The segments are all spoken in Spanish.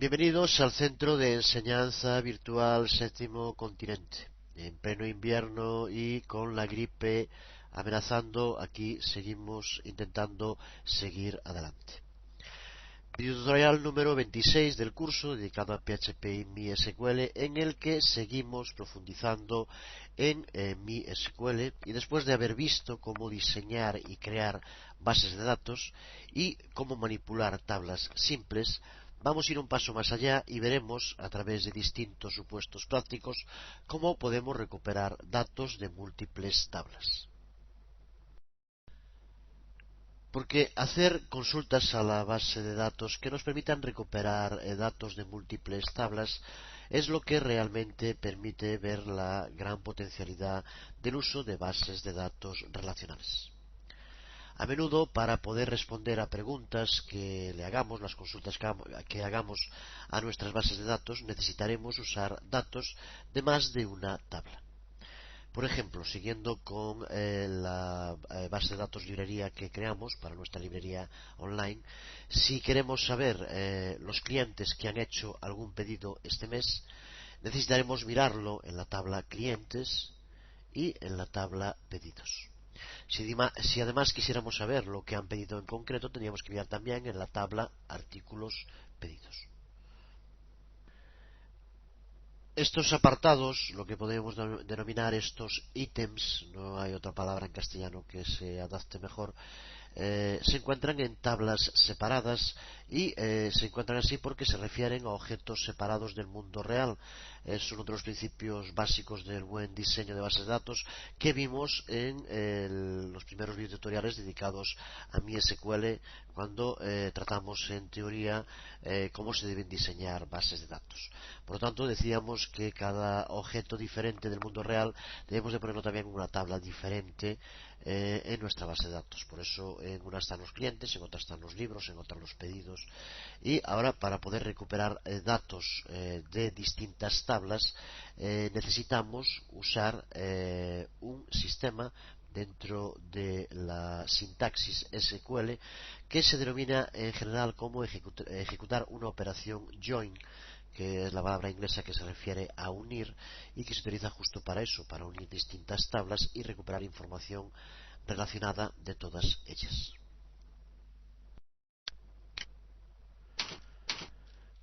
Bienvenidos al Centro de Enseñanza Virtual Séptimo Continente. En pleno invierno y con la gripe amenazando, aquí seguimos intentando seguir adelante. Videotutorial número 26 del curso dedicado a PHP y MySQL, en el que seguimos profundizando en MySQL, y después de haber visto cómo diseñar y crear bases de datos y cómo manipular tablas simples, vamos a ir un paso más allá y veremos a través de distintos supuestos prácticos cómo podemos recuperar datos de múltiples tablas. Porque hacer consultas a la base de datos que nos permitan recuperar datos de múltiples tablas es lo que realmente permite ver la gran potencialidad del uso de bases de datos relacionales. A menudo, para poder responder a preguntas que le hagamos, las consultas que hagamos a nuestras bases de datos, necesitaremos usar datos de más de una tabla. Por ejemplo, siguiendo con la base de datos librería que creamos para nuestra librería online, si queremos saber los clientes que han hecho algún pedido este mes, necesitaremos mirarlo en la tabla clientes y en la tabla pedidos. Si además quisiéramos saber lo que han pedido en concreto, tendríamos que mirar también en la tabla artículos pedidos. Estos apartados, lo que podemos denominar estos ítems, no hay otra palabra en castellano que se adapte mejor, se encuentran en tablas separadas y se encuentran así porque se refieren a objetos separados del mundo real. Es uno de los principios básicos del buen diseño de bases de datos que vimos en los primeros videotutoriales dedicados a MySQL, cuando tratamos en teoría cómo se deben diseñar bases de datos. Por lo tanto, decíamos que cada objeto diferente del mundo real debemos de ponerlo también en una tabla diferente en nuestra base de datos. Por eso en una están los clientes, en otra están los libros, en otra los pedidos. Y ahora, para poder recuperar datos de distintas tablas, necesitamos usar un sistema dentro de la sintaxis SQL que se denomina en general como ejecutar una operación join, que es la palabra inglesa que se refiere a unir y que se utiliza justo para eso, para unir distintas tablas y recuperar información relacionada de todas ellas.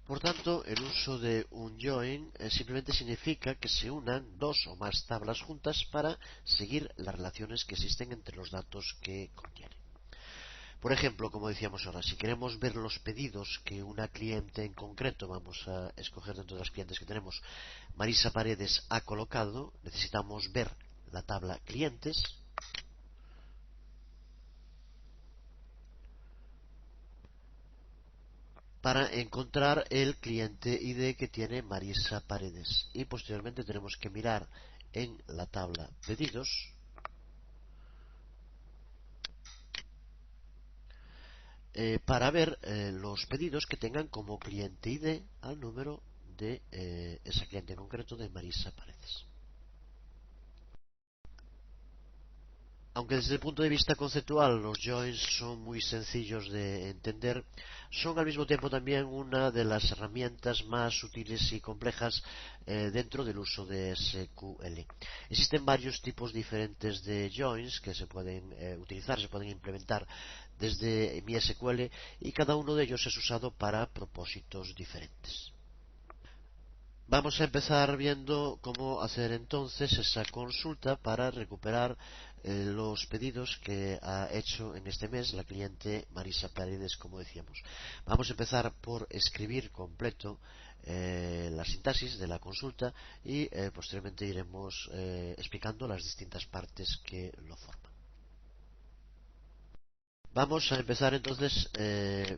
Por tanto, el uso de un join simplemente significa que se unan dos o más tablas juntas para seguir las relaciones que existen entre los datos que contienen. Por ejemplo, como decíamos ahora, si queremos ver los pedidos que una cliente en concreto, vamos a escoger dentro de las clientes que tenemos, Marisa Paredes ha colocado, necesitamos ver la tabla clientes para encontrar el cliente ID que tiene Marisa Paredes. Y posteriormente tenemos que mirar en la tabla pedidos para ver los pedidos que tengan como cliente ID al número de esa cliente en concreto de Marisa Paredes. Aunque desde el punto de vista conceptual los joins son muy sencillos de entender, son al mismo tiempo también una de las herramientas más útiles y complejas dentro del uso de SQL. Existen varios tipos diferentes de joins que se pueden utilizar, se pueden implementar desde MySQL, y cada uno de ellos es usado para propósitos diferentes. Vamos a empezar viendo cómo hacer entonces esa consulta para recuperar los pedidos que ha hecho en este mes la cliente Marisa Paredes, como decíamos. Vamos a empezar por escribir completo la sintaxis de la consulta y posteriormente iremos explicando las distintas partes que lo forman. Vamos a empezar entonces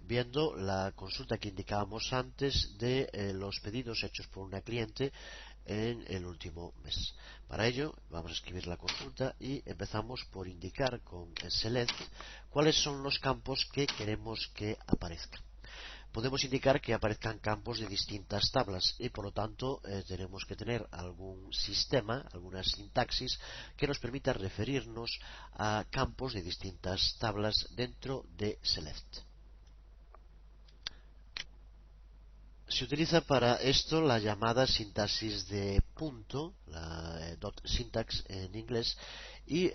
viendo la consulta que indicábamos antes de los pedidos hechos por una cliente en el último mes. Para ello vamos a escribir la consulta y empezamos por indicar con select cuáles son los campos que queremos que aparezcan. Podemos indicar que aparezcan campos de distintas tablas y por lo tanto tenemos que tener algún sistema, alguna sintaxis que nos permita referirnos a campos de distintas tablas dentro de select. Se utiliza para esto la llamada sintaxis de punto, la dot syntax en inglés, y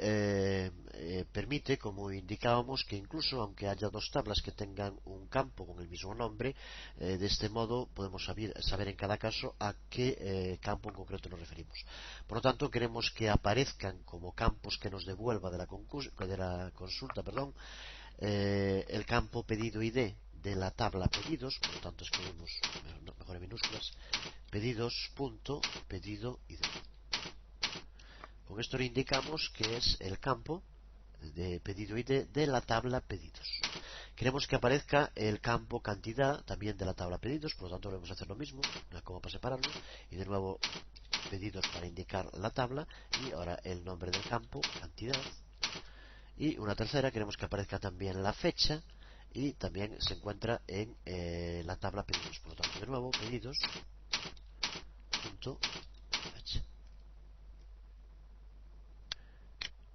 permite, como indicábamos, que incluso aunque haya dos tablas que tengan un campo con el mismo nombre, de este modo podemos saber en cada caso a qué campo en concreto nos referimos. Por lo tanto, queremos que aparezcan como campos que nos devuelva de la consulta, perdón, el campo pedido ID de la tabla pedidos, por lo tanto escribimos mejor en minúsculas, pedidos.pedido ID. Con esto le indicamos que es el campo de pedido ID de la tabla pedidos. Queremos que aparezca el campo cantidad también de la tabla pedidos, por lo tanto debemos hacer lo mismo, una coma para separarlo, y de nuevo pedidos para indicar la tabla, y ahora el nombre del campo, cantidad. Y una tercera, queremos que aparezca también la fecha y también se encuentra en la tabla pedidos. Por lo tanto, de nuevo, pedidos, punto, fecha.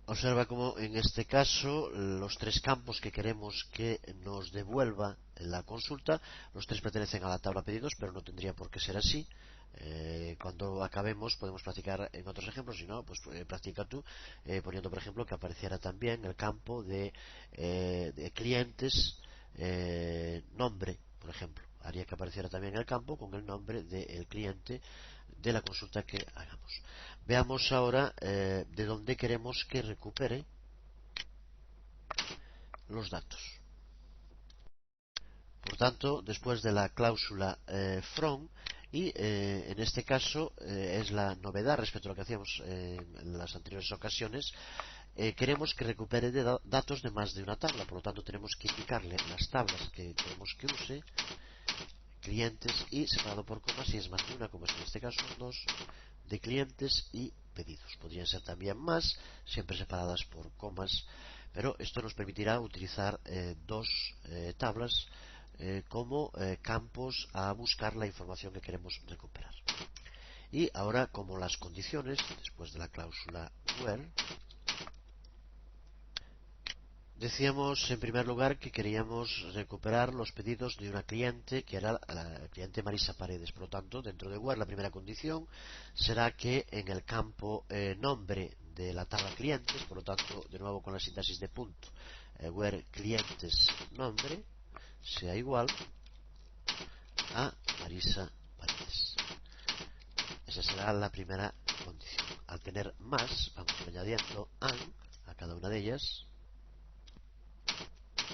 Observa cómo en este caso los tres campos que queremos que nos devuelva la consulta, los tres pertenecen a la tabla pedidos, pero no tendría por qué ser así. Cuando acabemos podemos practicar en otros ejemplos, si no, pues practica tú poniendo por ejemplo que apareciera también el campo de clientes nombre, por ejemplo. Haría que apareciera también el campo con el nombre del cliente de la consulta que hagamos. Veamos ahora de dónde queremos que recupere los datos. Por tanto, después de la cláusula from, y en este caso es la novedad respecto a lo que hacíamos en las anteriores ocasiones, queremos que recupere datos de más de una tabla. Por lo tanto, tenemos que indicarle las tablas que queremos que use, clientes, y separado por comas si es más de una, como es en este caso, dos, de clientes y pedidos. Podrían ser también más, siempre separadas por comas, pero esto nos permitirá utilizar dos tablas como campos a buscar la información que queremos recuperar. Y ahora, como las condiciones, después de la cláusula where, decíamos en primer lugar que queríamos recuperar los pedidos de una cliente que era la cliente Marisa Paredes. Por lo tanto, dentro de where la primera condición será que en el campo nombre de la tabla clientes, por lo tanto, de nuevo con la sintaxis de punto, where clientes nombre sea igual a Marisa Paredes. Esa será la primera condición. Al tener más, vamos a ir añadiendo and a cada una de ellas.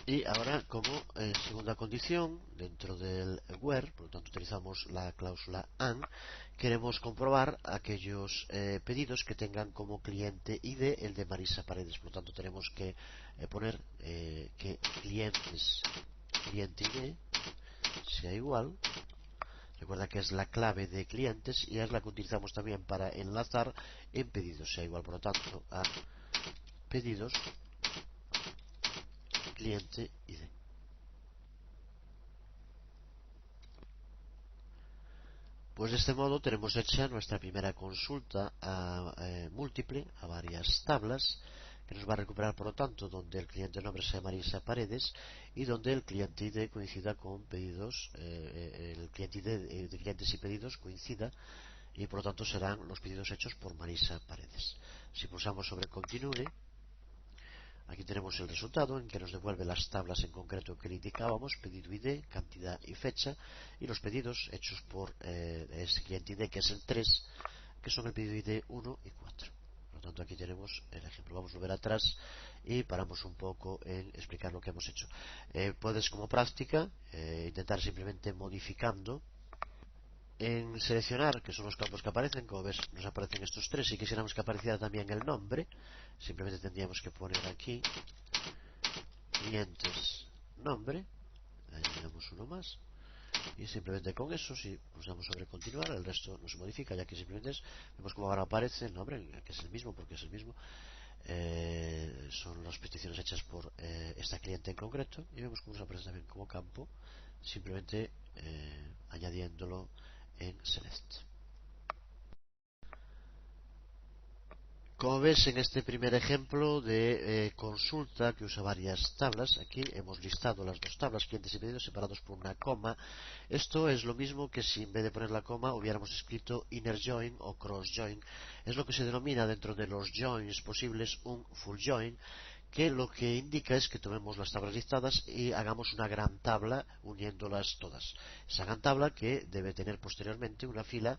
Y ahora, como segunda condición, dentro del where, por lo tanto utilizamos la cláusula and, queremos comprobar aquellos pedidos que tengan como cliente ID el de Marisa Paredes. Por lo tanto, tenemos que poner que cliente ID sea igual. Recuerda que es la clave de clientes y es la que utilizamos también para enlazar en pedidos. Sea igual, por lo tanto, a pedidos cliente ID. Pues de este modo tenemos hecha nuestra primera consulta múltiple a varias tablas que nos va a recuperar, por lo tanto, donde el cliente nombre sea Marisa Paredes y donde el cliente ID coincida con pedidos, el cliente ID de clientes y pedidos coincida y por lo tanto serán los pedidos hechos por Marisa Paredes. Si pulsamos sobre Continue, aquí tenemos el resultado en que nos devuelve las tablas en concreto que le indicábamos, pedido ID, cantidad y fecha, y los pedidos hechos por ese cliente ID, que es el 3, que son el pedido ID 1 y 4. Por lo tanto, aquí tenemos el ejemplo. Vamos a volver atrás y paramos un poco en explicar lo que hemos hecho. Puedes, como práctica, intentar simplemente modificando en seleccionar, que son los campos que aparecen. Como ves, nos aparecen estos tres. Si quisiéramos que apareciera también el nombre, simplemente tendríamos que poner aquí clientes nombre, añadimos uno más, y simplemente con eso, si pulsamos sobre continuar, el resto no se modifica, ya que simplemente vemos como ahora aparece el nombre, que es el mismo, porque es el mismo. Son las peticiones hechas por esta cliente en concreto, y vemos cómo se aparece también como campo, simplemente añadiéndolo en select. Como ves en este primer ejemplo de consulta que usa varias tablas, aquí hemos listado las dos tablas, clientes y pedidos, separados por una coma. Esto es lo mismo que si en vez de poner la coma hubiéramos escrito inner join o cross join. Es lo que se denomina dentro de los joins posibles un full join, que lo que indica es que tomemos las tablas listadas y hagamos una gran tabla uniéndolas todas. Esa gran tabla que debe tener posteriormente una fila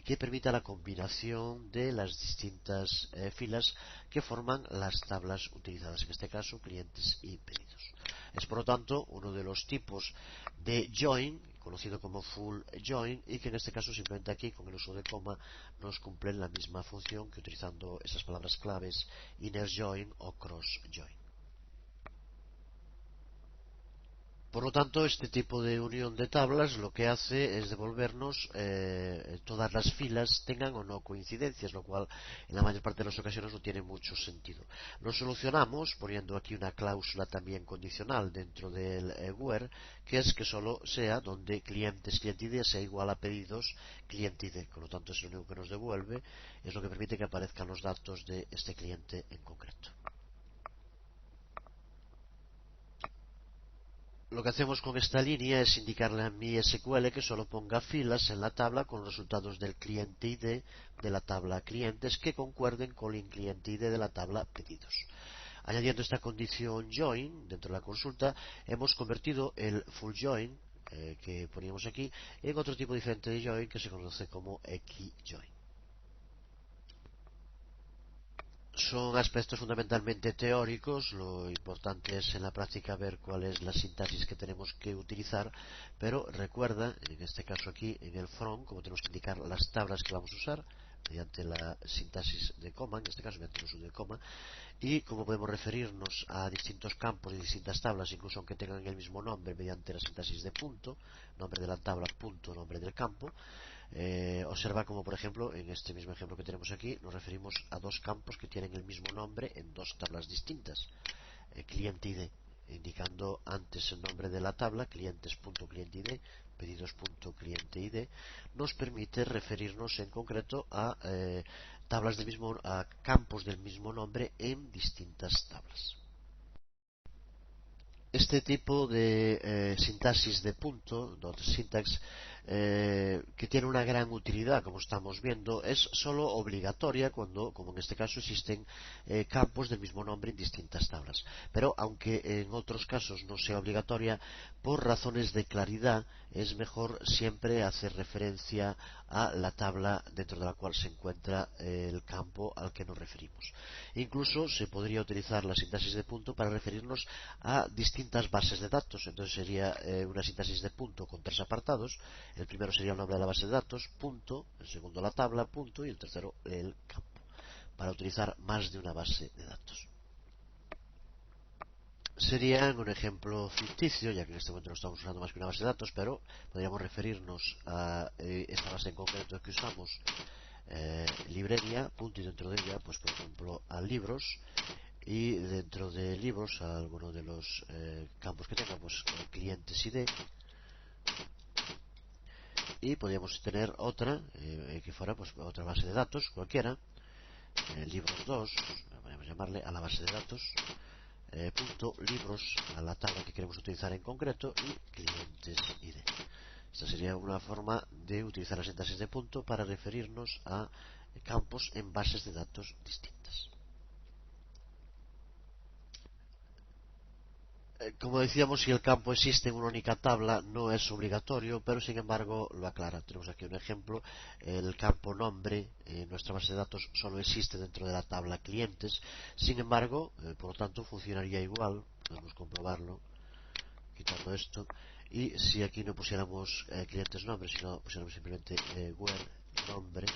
que permita la combinación de las distintas filas que forman las tablas utilizadas, en este caso clientes y pedidos. Es por lo tanto uno de los tipos de join, conocido como full join, y que en este caso simplemente aquí con el uso de coma nos cumplen la misma función que utilizando esas palabras claves inner join o cross join. Por lo tanto, este tipo de unión de tablas lo que hace es devolvernos todas las filas tengan o no coincidencias, lo cual en la mayor parte de las ocasiones no tiene mucho sentido. Lo solucionamos poniendo aquí una cláusula también condicional dentro del where, que es que solo sea donde clientes cliente ID sea igual a pedidos cliente ID. Por lo tanto, es lo único que nos devuelve, es lo que permite que aparezcan los datos de este cliente en concreto. Lo que hacemos con esta línea es indicarle a mi SQL que solo ponga filas en la tabla con los resultados del cliente ID de la tabla clientes que concuerden con el cliente ID de la tabla pedidos. Añadiendo esta condición join dentro de la consulta, hemos convertido el full join que poníamos aquí en otro tipo diferente de join que se conoce como XJoin. Son aspectos fundamentalmente teóricos, lo importante es en la práctica ver cuál es la sintaxis que tenemos que utilizar, pero recuerda, en este caso aquí, en el from, como tenemos que indicar las tablas que vamos a usar, mediante la sintaxis de coma, en este caso mediante el uso de coma, y cómo podemos referirnos a distintos campos y distintas tablas, incluso aunque tengan el mismo nombre, mediante la sintaxis de punto, nombre de la tabla, punto, nombre del campo. Observa como por ejemplo en este mismo ejemplo que tenemos aquí nos referimos a dos campos que tienen el mismo nombre en dos tablas distintas, cliente ID indicando antes el nombre de la tabla clientes.clientid, pedidos.clientid, nos permite referirnos en concreto a tablas del mismo, a campos del mismo nombre en distintas tablas. Este tipo de sintaxis de punto, syntax, que tiene una gran utilidad, como estamos viendo, es solo obligatoria cuando, como en este caso, existen campos del mismo nombre en distintas tablas. Pero, aunque en otros casos no sea obligatoria, por razones de claridad, es mejor siempre hacer referencia a la tabla dentro de la cual se encuentra el campo al que nos referimos. Incluso se podría utilizar la sintaxis de punto para referirnos a distintas bases de datos. Entonces sería una sintaxis de punto con tres apartados. El primero sería el nombre de la base de datos, punto. El segundo la tabla, punto. Y el tercero el campo, para utilizar más de una base de datos. Sería un ejemplo ficticio, ya que en este momento no estamos usando más que una base de datos, pero podríamos referirnos a esta base en concreto que usamos, librería, punto, y dentro de ella, pues por ejemplo, a libros, y dentro de libros a alguno de los campos que tenga, pues clientes ID, y podríamos tener otra que fuera pues otra base de datos cualquiera, libros 2, podríamos llamarle a la base de datos, punto libros a la tabla que queremos utilizar en concreto y clientes ID. Esta sería una forma de utilizar la sintaxis de punto para referirnos a campos en bases de datos distintas. Como decíamos, si el campo existe en una única tabla no es obligatorio, pero sin embargo lo aclara. Tenemos aquí un ejemplo. El campo nombre en nuestra base de datos solo existe dentro de la tabla clientes. Sin embargo, por lo tanto, funcionaría igual. Podemos comprobarlo quitando esto. Y si aquí no pusiéramos clientes nombre, sino pusiéramos simplemente where nombre,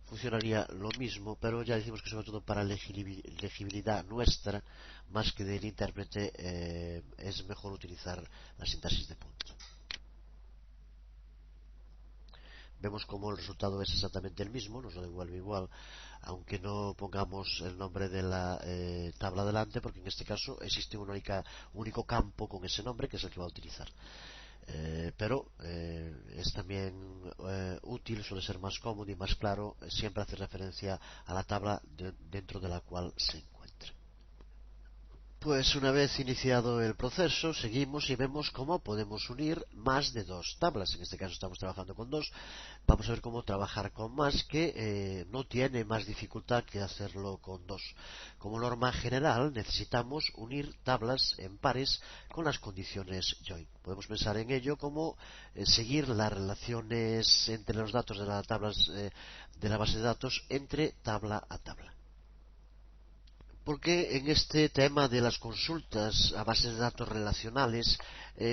funcionaría lo mismo, pero ya decimos que sobre todo para legibilidad nuestra, más que del intérprete, es mejor utilizar la sintaxis de punto. Vemos como el resultado es exactamente el mismo, nos lo devuelve igual, aunque no pongamos el nombre de la tabla delante, porque en este caso existe un único campo con ese nombre que es el que va a utilizar. pero es también útil, suele ser más cómodo y más claro siempre hacer referencia a la tabla dentro de la cual se encuentra. Pues una vez iniciado el proceso, seguimos y vemos cómo podemos unir más de dos tablas. En este caso estamos trabajando con dos. Vamos a ver cómo trabajar con más, que no tiene más dificultad que hacerlo con dos. Como norma general, necesitamos unir tablas en pares con las condiciones join. Podemos pensar en ello como seguir las relaciones entre los datos de las tablas de la base de datos entre tabla a tabla. Porque en este tema de las consultas a bases de datos relacionales,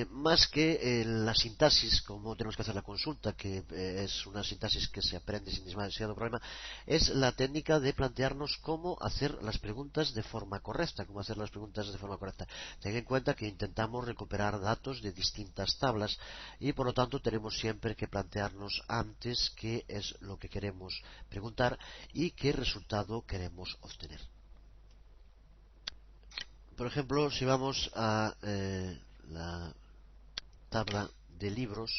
más que la sintaxis, como tenemos que hacer la consulta, que es una sintaxis que se aprende sin demasiado problema, es la técnica de plantearnos cómo hacer las preguntas de forma correcta, cómo hacer las preguntas de forma correcta. Ten en cuenta que intentamos recuperar datos de distintas tablas y por lo tanto tenemos siempre que plantearnos antes qué es lo que queremos preguntar y qué resultado queremos obtener. Por ejemplo, si vamos a la tabla de libros,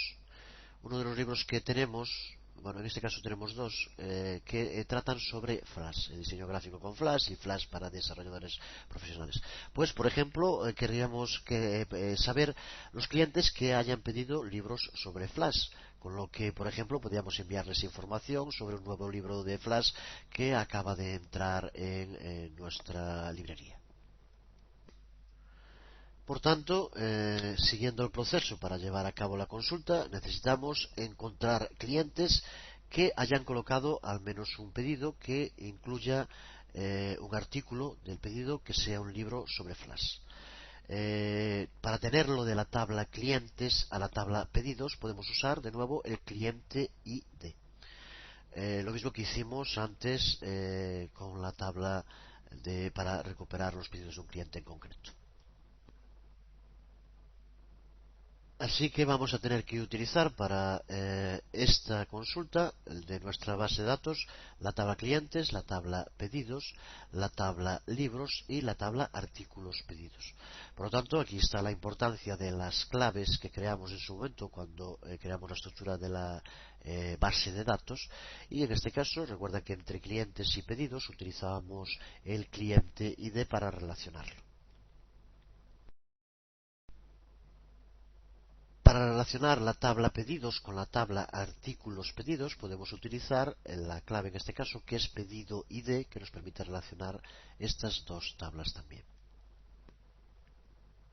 uno de los libros que tenemos, bueno, en este caso tenemos dos, que tratan sobre Flash, el diseño gráfico con Flash y Flash para desarrolladores profesionales. Pues, por ejemplo, querríamos saber los clientes que hayan pedido libros sobre Flash, con lo que, por ejemplo, podríamos enviarles información sobre un nuevo libro de Flash que acaba de entrar en nuestra librería. Por tanto, siguiendo el proceso para llevar a cabo la consulta, necesitamos encontrar clientes que hayan colocado al menos un pedido que incluya un artículo del pedido que sea un libro sobre Flash. Para tenerlo de la tabla clientes a la tabla pedidos, podemos usar de nuevo el cliente ID. Lo mismo que hicimos antes con la tabla para recuperar los pedidos de un cliente en concreto. Así que vamos a tener que utilizar para esta consulta de nuestra base de datos la tabla clientes, la tabla pedidos, la tabla libros y la tabla artículos pedidos. Por lo tanto, aquí está la importancia de las claves que creamos en su momento cuando creamos la estructura de la base de datos. Y en este caso, recuerda que entre clientes y pedidos utilizábamos el cliente ID para relacionarlo. Para relacionar la tabla pedidos con la tabla artículos pedidos podemos utilizar la clave en este caso que es pedido ID, que nos permite relacionar estas dos tablas también.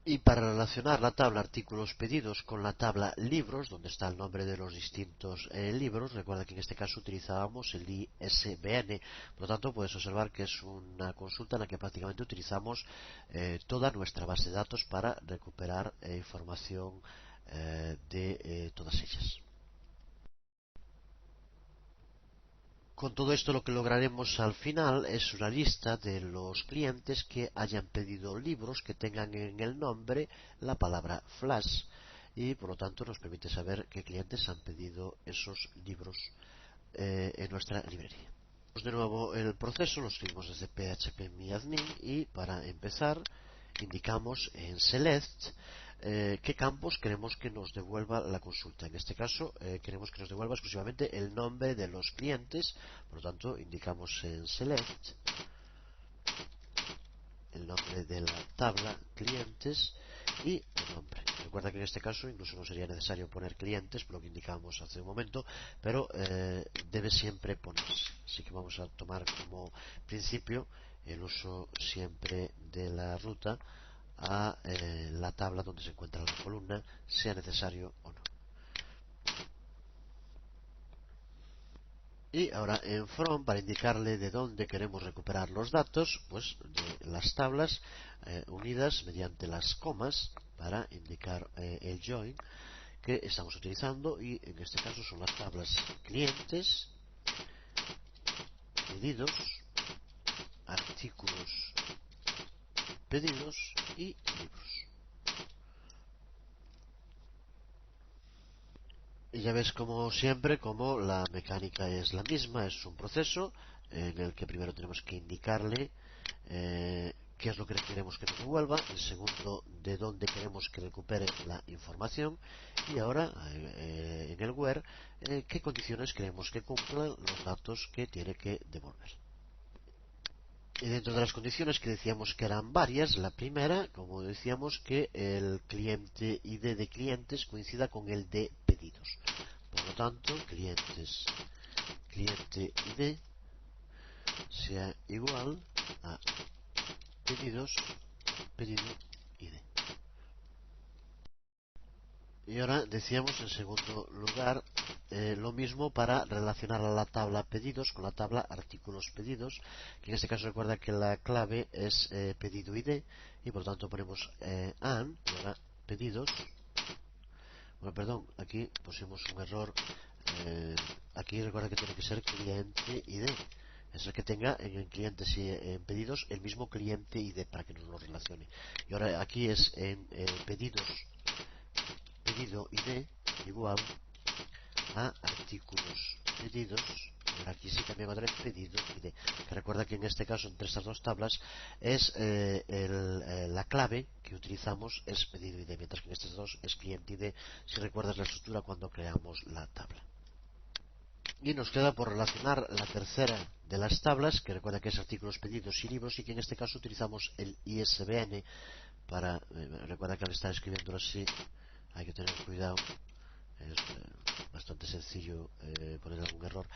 Y para relacionar la tabla artículos pedidos con la tabla libros, donde está el nombre de los distintos libros, recuerda que en este caso utilizábamos el ISBN. Por lo tanto, puedes observar que es una consulta en la que prácticamente utilizamos toda nuestra base de datos para recuperar información de todas ellas. Con todo esto lo que lograremos al final es una lista de los clientes que hayan pedido libros que tengan en el nombre la palabra Flash y por lo tanto nos permite saber qué clientes han pedido esos libros en nuestra librería. De nuevo el proceso lo escribimos desde PHP MyAdmin y para empezar indicamos en select qué campos queremos que nos devuelva la consulta. En este caso queremos que nos devuelva exclusivamente el nombre de los clientes, por lo tanto indicamos en select el nombre de la tabla clientes y el nombre. Recuerda que en este caso incluso no sería necesario poner clientes, por lo que indicamos hace un momento, pero debe siempre ponerse. Así que vamos a tomar como principio el uso siempre de la ruta a la tabla donde se encuentra la columna, sea necesario o no. Y ahora en from, para indicarle de dónde queremos recuperar los datos, pues de las tablas unidas mediante las comas para indicar el join que estamos utilizando, y en este caso son las tablas clientes, pedidos, artículos pedidos y libros. Y ya ves, como siempre, como la mecánica es la misma, es un proceso en el que primero tenemos que indicarle qué es lo que queremos que nos devuelva, el segundo de dónde queremos que recupere la información y ahora en el where qué condiciones queremos que cumplan los datos que tiene que devolver. Y dentro de las condiciones que decíamos que eran varias, la primera, como decíamos, que el cliente ID de clientes coincida con el de pedidos. Por lo tanto, cliente ID sea igual a pedido ID. Y ahora decíamos en segundo lugar lo mismo para relacionar a la tabla pedidos con la tabla artículos pedidos, que en este caso recuerda que la clave es pedido ID y por lo tanto ponemos and y ahora pedidos. Bueno, perdón, aquí pusimos un error. Aquí recuerda que tiene que ser cliente ID. Es el que tenga en el cliente, si en pedidos, el mismo cliente ID para que nos lo relacione. Y ahora aquí es en pedidos, pedido ID igual a artículos pedidos. Ahora aquí sí también otra vez pedido ID. Que recuerda que en este caso, entre estas dos tablas, es la clave que utilizamos es pedido ID, mientras que en estas dos es cliente ID, si recuerdas la estructura cuando creamos la tabla. Y nos queda por relacionar la tercera de las tablas, que recuerda que es artículos pedidos y libros, y que en este caso utilizamos el ISBN para... recuerda que al estar escribiéndolo así hay que tener cuidado. Es bastante sencillo poner algún error.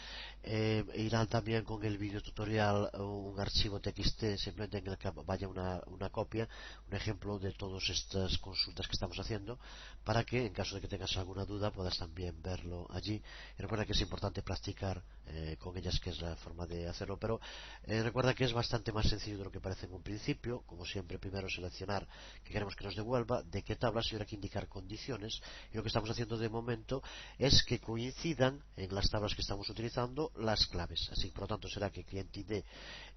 Irán también con el vídeo tutorial un archivo TXT simplemente en el que vaya una copia, un ejemplo de todas estas consultas que estamos haciendo, para que en caso de que tengas alguna duda puedas también verlo allí. Y recuerda que es importante practicar con ellas, que es la forma de hacerlo, pero recuerda que es bastante más sencillo de lo que parece en un principio. Como siempre, primero seleccionar que queremos que nos devuelva, de qué tablas, y ahora hay que indicar condiciones, y lo que estamos haciendo de momento es que coincidan en las tablas que estamos utilizando las claves. Así, por lo tanto, será que cliente ID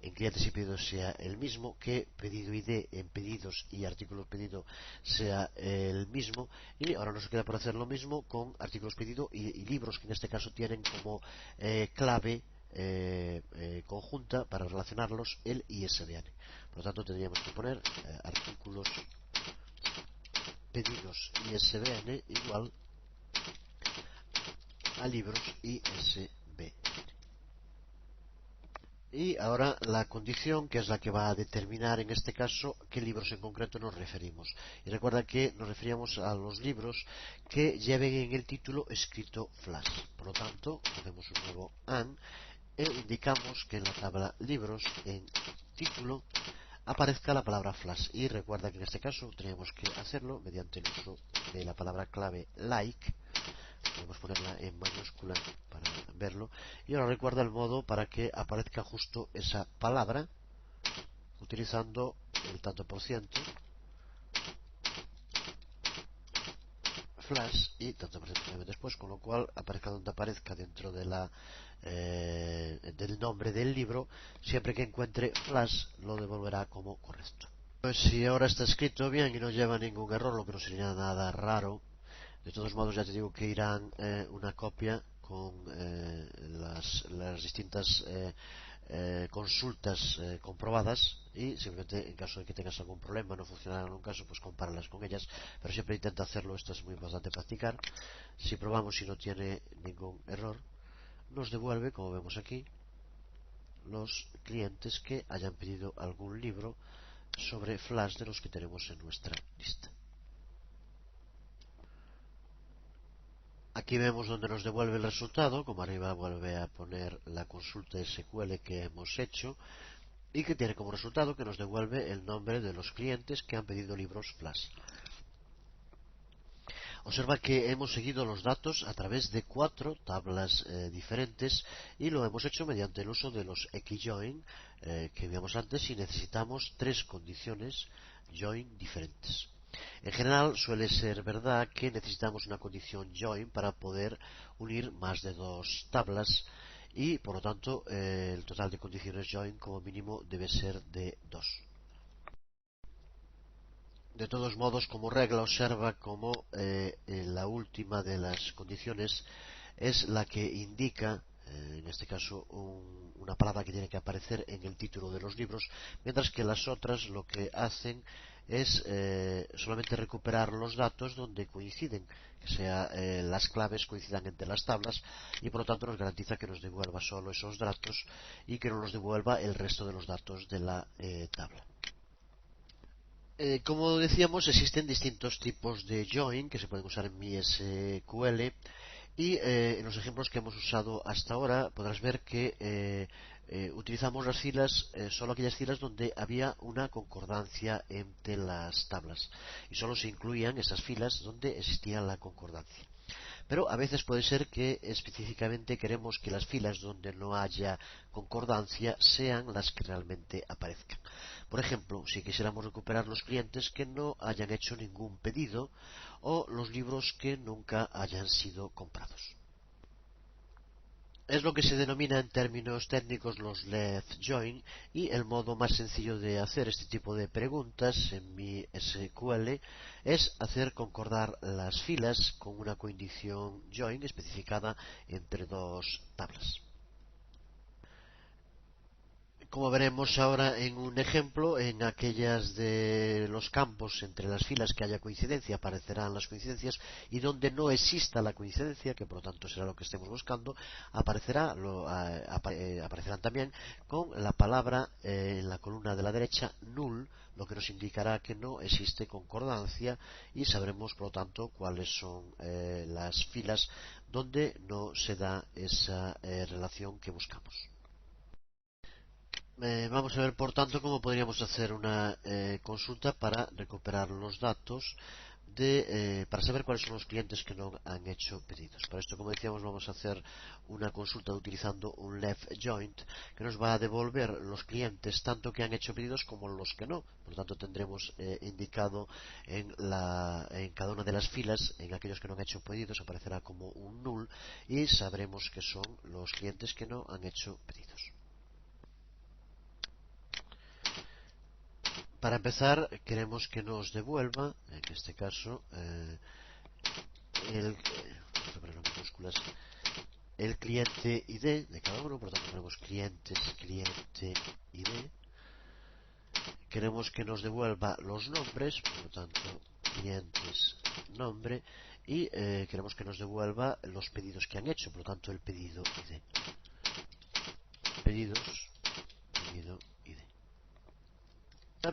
en clientes y pedidos sea el mismo, que pedido ID en pedidos y artículos pedido sea el mismo, y ahora nos queda por hacer lo mismo con artículos pedido y libros, que en este caso tienen como clave conjunta para relacionarlos el ISBN. Por lo tanto, tendríamos que poner artículos pedidos ISBN igual a libros ISBN. Y ahora la condición, que es la que va a determinar en este caso qué libros en concreto nos referimos. Y recuerda que nos referíamos a los libros que lleven en el título escrito flash. Por lo tanto, hacemos un nuevo AND e indicamos que en la tabla libros, en título, aparezca la palabra flash. Y recuerda que en este caso tenemos que hacerlo mediante el uso de la palabra clave like. Podemos ponerla en mayúscula para verlo. Y ahora recuerda el modo para que aparezca justo esa palabra, utilizando el tanto por ciento flash y tanto por ciento después, con lo cual aparezca donde aparezca dentro de del nombre del libro. Siempre que encuentre flash lo devolverá como correcto. Pues si ahora está escrito bien y no lleva ningún error, lo que no sería nada raro. De todos modos, ya te digo que irán una copia con las distintas consultas comprobadas, y simplemente en caso de que tengas algún problema, no funcionara en un caso, pues compáralas con ellas, pero siempre intenta hacerlo. Esto es muy importante practicar. Si probamos y no tiene ningún error, nos devuelve, como vemos aquí, los clientes que hayan pedido algún libro sobre flash de los que tenemos en nuestra lista. Aquí vemos donde nos devuelve el resultado. Como arriba vuelve a poner la consulta SQL que hemos hecho, y que tiene como resultado que nos devuelve el nombre de los clientes que han pedido libros flash. Observa que hemos seguido los datos a través de 4 tablas diferentes, y lo hemos hecho mediante el uso de los XJoin que vimos antes, y necesitamos 3 condiciones join diferentes. En general suele ser verdad que necesitamos una condición join para poder unir más de 2 tablas, y por lo tanto el total de condiciones join como mínimo debe ser de 2. De todos modos, como regla, observa como la última de las condiciones es la que indica en este caso una palabra que tiene que aparecer en el título de los libros, mientras que las otras lo que hacen es solamente recuperar los datos donde coinciden, que sea las claves coincidan entre las tablas, y por lo tanto nos garantiza que nos devuelva solo esos datos y que no nos devuelva el resto de los datos de la tabla. Como decíamos, existen distintos tipos de join que se pueden usar en MySQL, y en los ejemplos que hemos usado hasta ahora podrás ver que utilizamos las filas, solo aquellas filas donde había una concordancia entre las tablas, y solo se incluían esas filas donde existía la concordancia. Pero a veces puede ser que específicamente queremos que las filas donde no haya concordancia sean las que realmente aparezcan. Por ejemplo, si quisiéramos recuperar los clientes que no hayan hecho ningún pedido o los libros que nunca hayan sido comprados. Es lo que se denomina en términos técnicos los left join, y el modo más sencillo de hacer este tipo de preguntas en mi SQL es hacer concordar las filas con una condición join especificada entre dos tablas. Como veremos ahora en un ejemplo, en aquellas de los campos entre las filas que haya coincidencia aparecerán las coincidencias, y donde no exista la coincidencia, que por lo tanto será lo que estemos buscando, aparecerán también con la palabra en la columna de la derecha null, lo que nos indicará que no existe concordancia, y sabremos por lo tanto cuáles son las filas donde no se da esa relación que buscamos. Vamos a ver, por tanto, cómo podríamos hacer una consulta para recuperar los datos para saber cuáles son los clientes que no han hecho pedidos. Para esto, como decíamos, vamos a hacer una consulta utilizando un left joint que nos va a devolver los clientes tanto que han hecho pedidos como los que no. Por lo tanto, tendremos indicado en cada una de las filas, en aquellos que no han hecho pedidos, aparecerá como un null, y sabremos que son los clientes que no han hecho pedidos. Para empezar, queremos que nos devuelva, en este caso, el cliente ID de cada uno. Por lo tanto, ponemos clientes, cliente ID. Queremos que nos devuelva los nombres, por lo tanto, clientes, nombre. Y queremos que nos devuelva los pedidos que han hecho, por lo tanto, el pedido ID. Pedidos, pedido ID.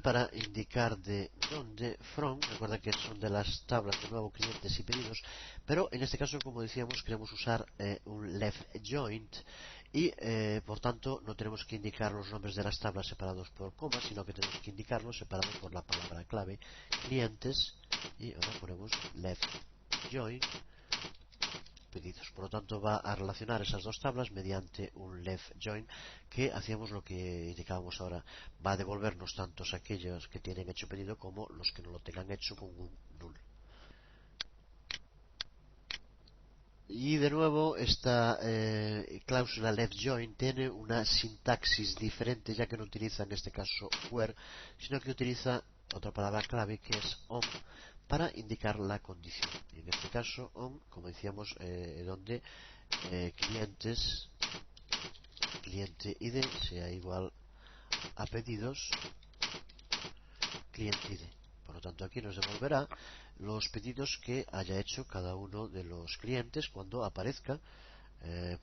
Para indicar de dónde from, recuerda que son de las tablas de nuevo clientes y pedidos, pero en este caso, como decíamos, queremos usar un left joint, y por tanto no tenemos que indicar los nombres de las tablas separados por comas, sino que tenemos que indicarlos separados por la palabra clave clientes, y ahora ponemos left joint pedidos. Por lo tanto, va a relacionar esas dos tablas mediante un left join, que hacíamos lo que indicábamos ahora. Va a devolvernos tantos aquellos que tienen hecho pedido como los que no lo tengan hecho con un null. Y de nuevo, esta cláusula left join tiene una sintaxis diferente, ya que no utiliza en este caso where, sino que utiliza otra palabra clave que es on, para indicar la condición. Y en este caso on, como decíamos, donde clientes, cliente ID sea igual a pedidos, cliente ID. Por lo tanto, aquí nos devolverá los pedidos que haya hecho cada uno de los clientes cuando aparezca.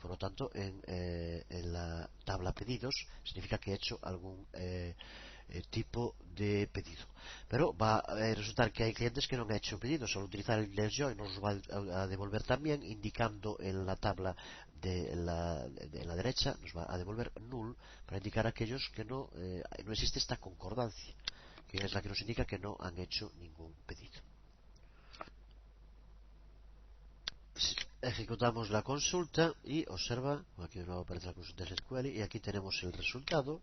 Por lo tanto, en la tabla pedidos significa que he hecho algún tipo de pedido. Pero va a resultar que hay clientes que no han hecho pedidos. Al utilizar el left join nos va a devolver también, indicando en la tabla de la derecha, nos va a devolver null, para indicar a aquellos que no existe esta concordancia, que es la que nos indica que no han hecho ningún pedido. Ejecutamos la consulta y observa, aquí de nuevo aparece la consulta SQL, y aquí tenemos el resultado,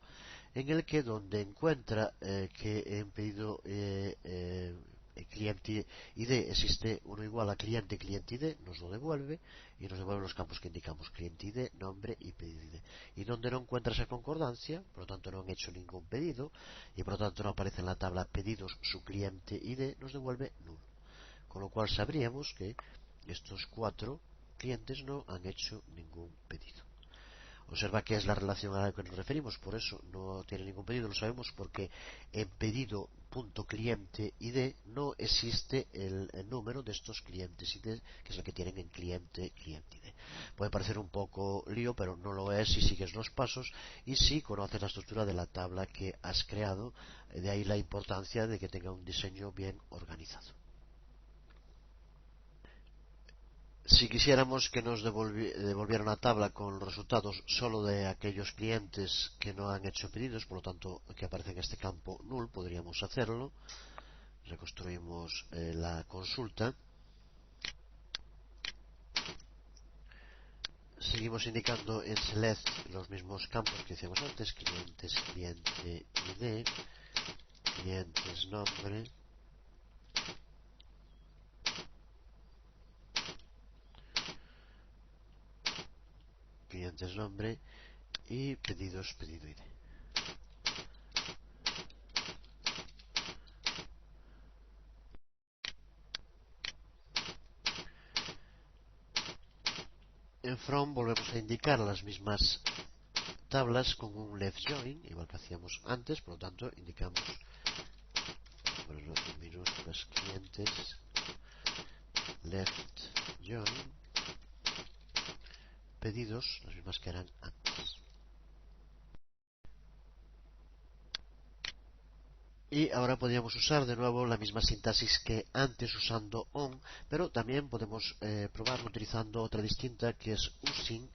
en el que donde encuentra que en pedido cliente ID existe uno igual a cliente cliente ID, nos lo devuelve, y nos devuelve los campos que indicamos: cliente ID, nombre y pedido ID. Y donde no encuentra esa concordancia, por lo tanto no han hecho ningún pedido, y por lo tanto no aparece en la tabla pedidos su cliente ID, nos devuelve null. Con lo cual sabríamos que estos 4 clientes no han hecho ningún pedido. Observa que es la relación a la que nos referimos, por eso no tiene ningún pedido, lo sabemos porque en pedido.cliente ID no existe el número de estos clientes ID, que es el que tienen en cliente ID. Puede parecer un poco lío, pero no lo es si sigues los pasos y si conoces la estructura de la tabla que has creado, de ahí la importancia de que tenga un diseño bien organizado. Si quisiéramos que nos devolviera una tabla con los resultados solo de aquellos clientes que no han hecho pedidos, por lo tanto que aparece en este campo null, podríamos hacerlo. Reconstruimos la consulta. Seguimos indicando en select los mismos campos que hicimos antes: clientes, cliente ID, clientes nombre, clientes nombre y pedidos, pedido ID. En from volvemos a indicar las mismas tablas con un left join, igual que hacíamos antes, por lo tanto indicamos en minúsculas clientes left join pedidos, las mismas que eran antes. Y ahora podríamos usar de nuevo la misma sintaxis que antes usando on, pero también podemos probarlo utilizando otra distinta que es using,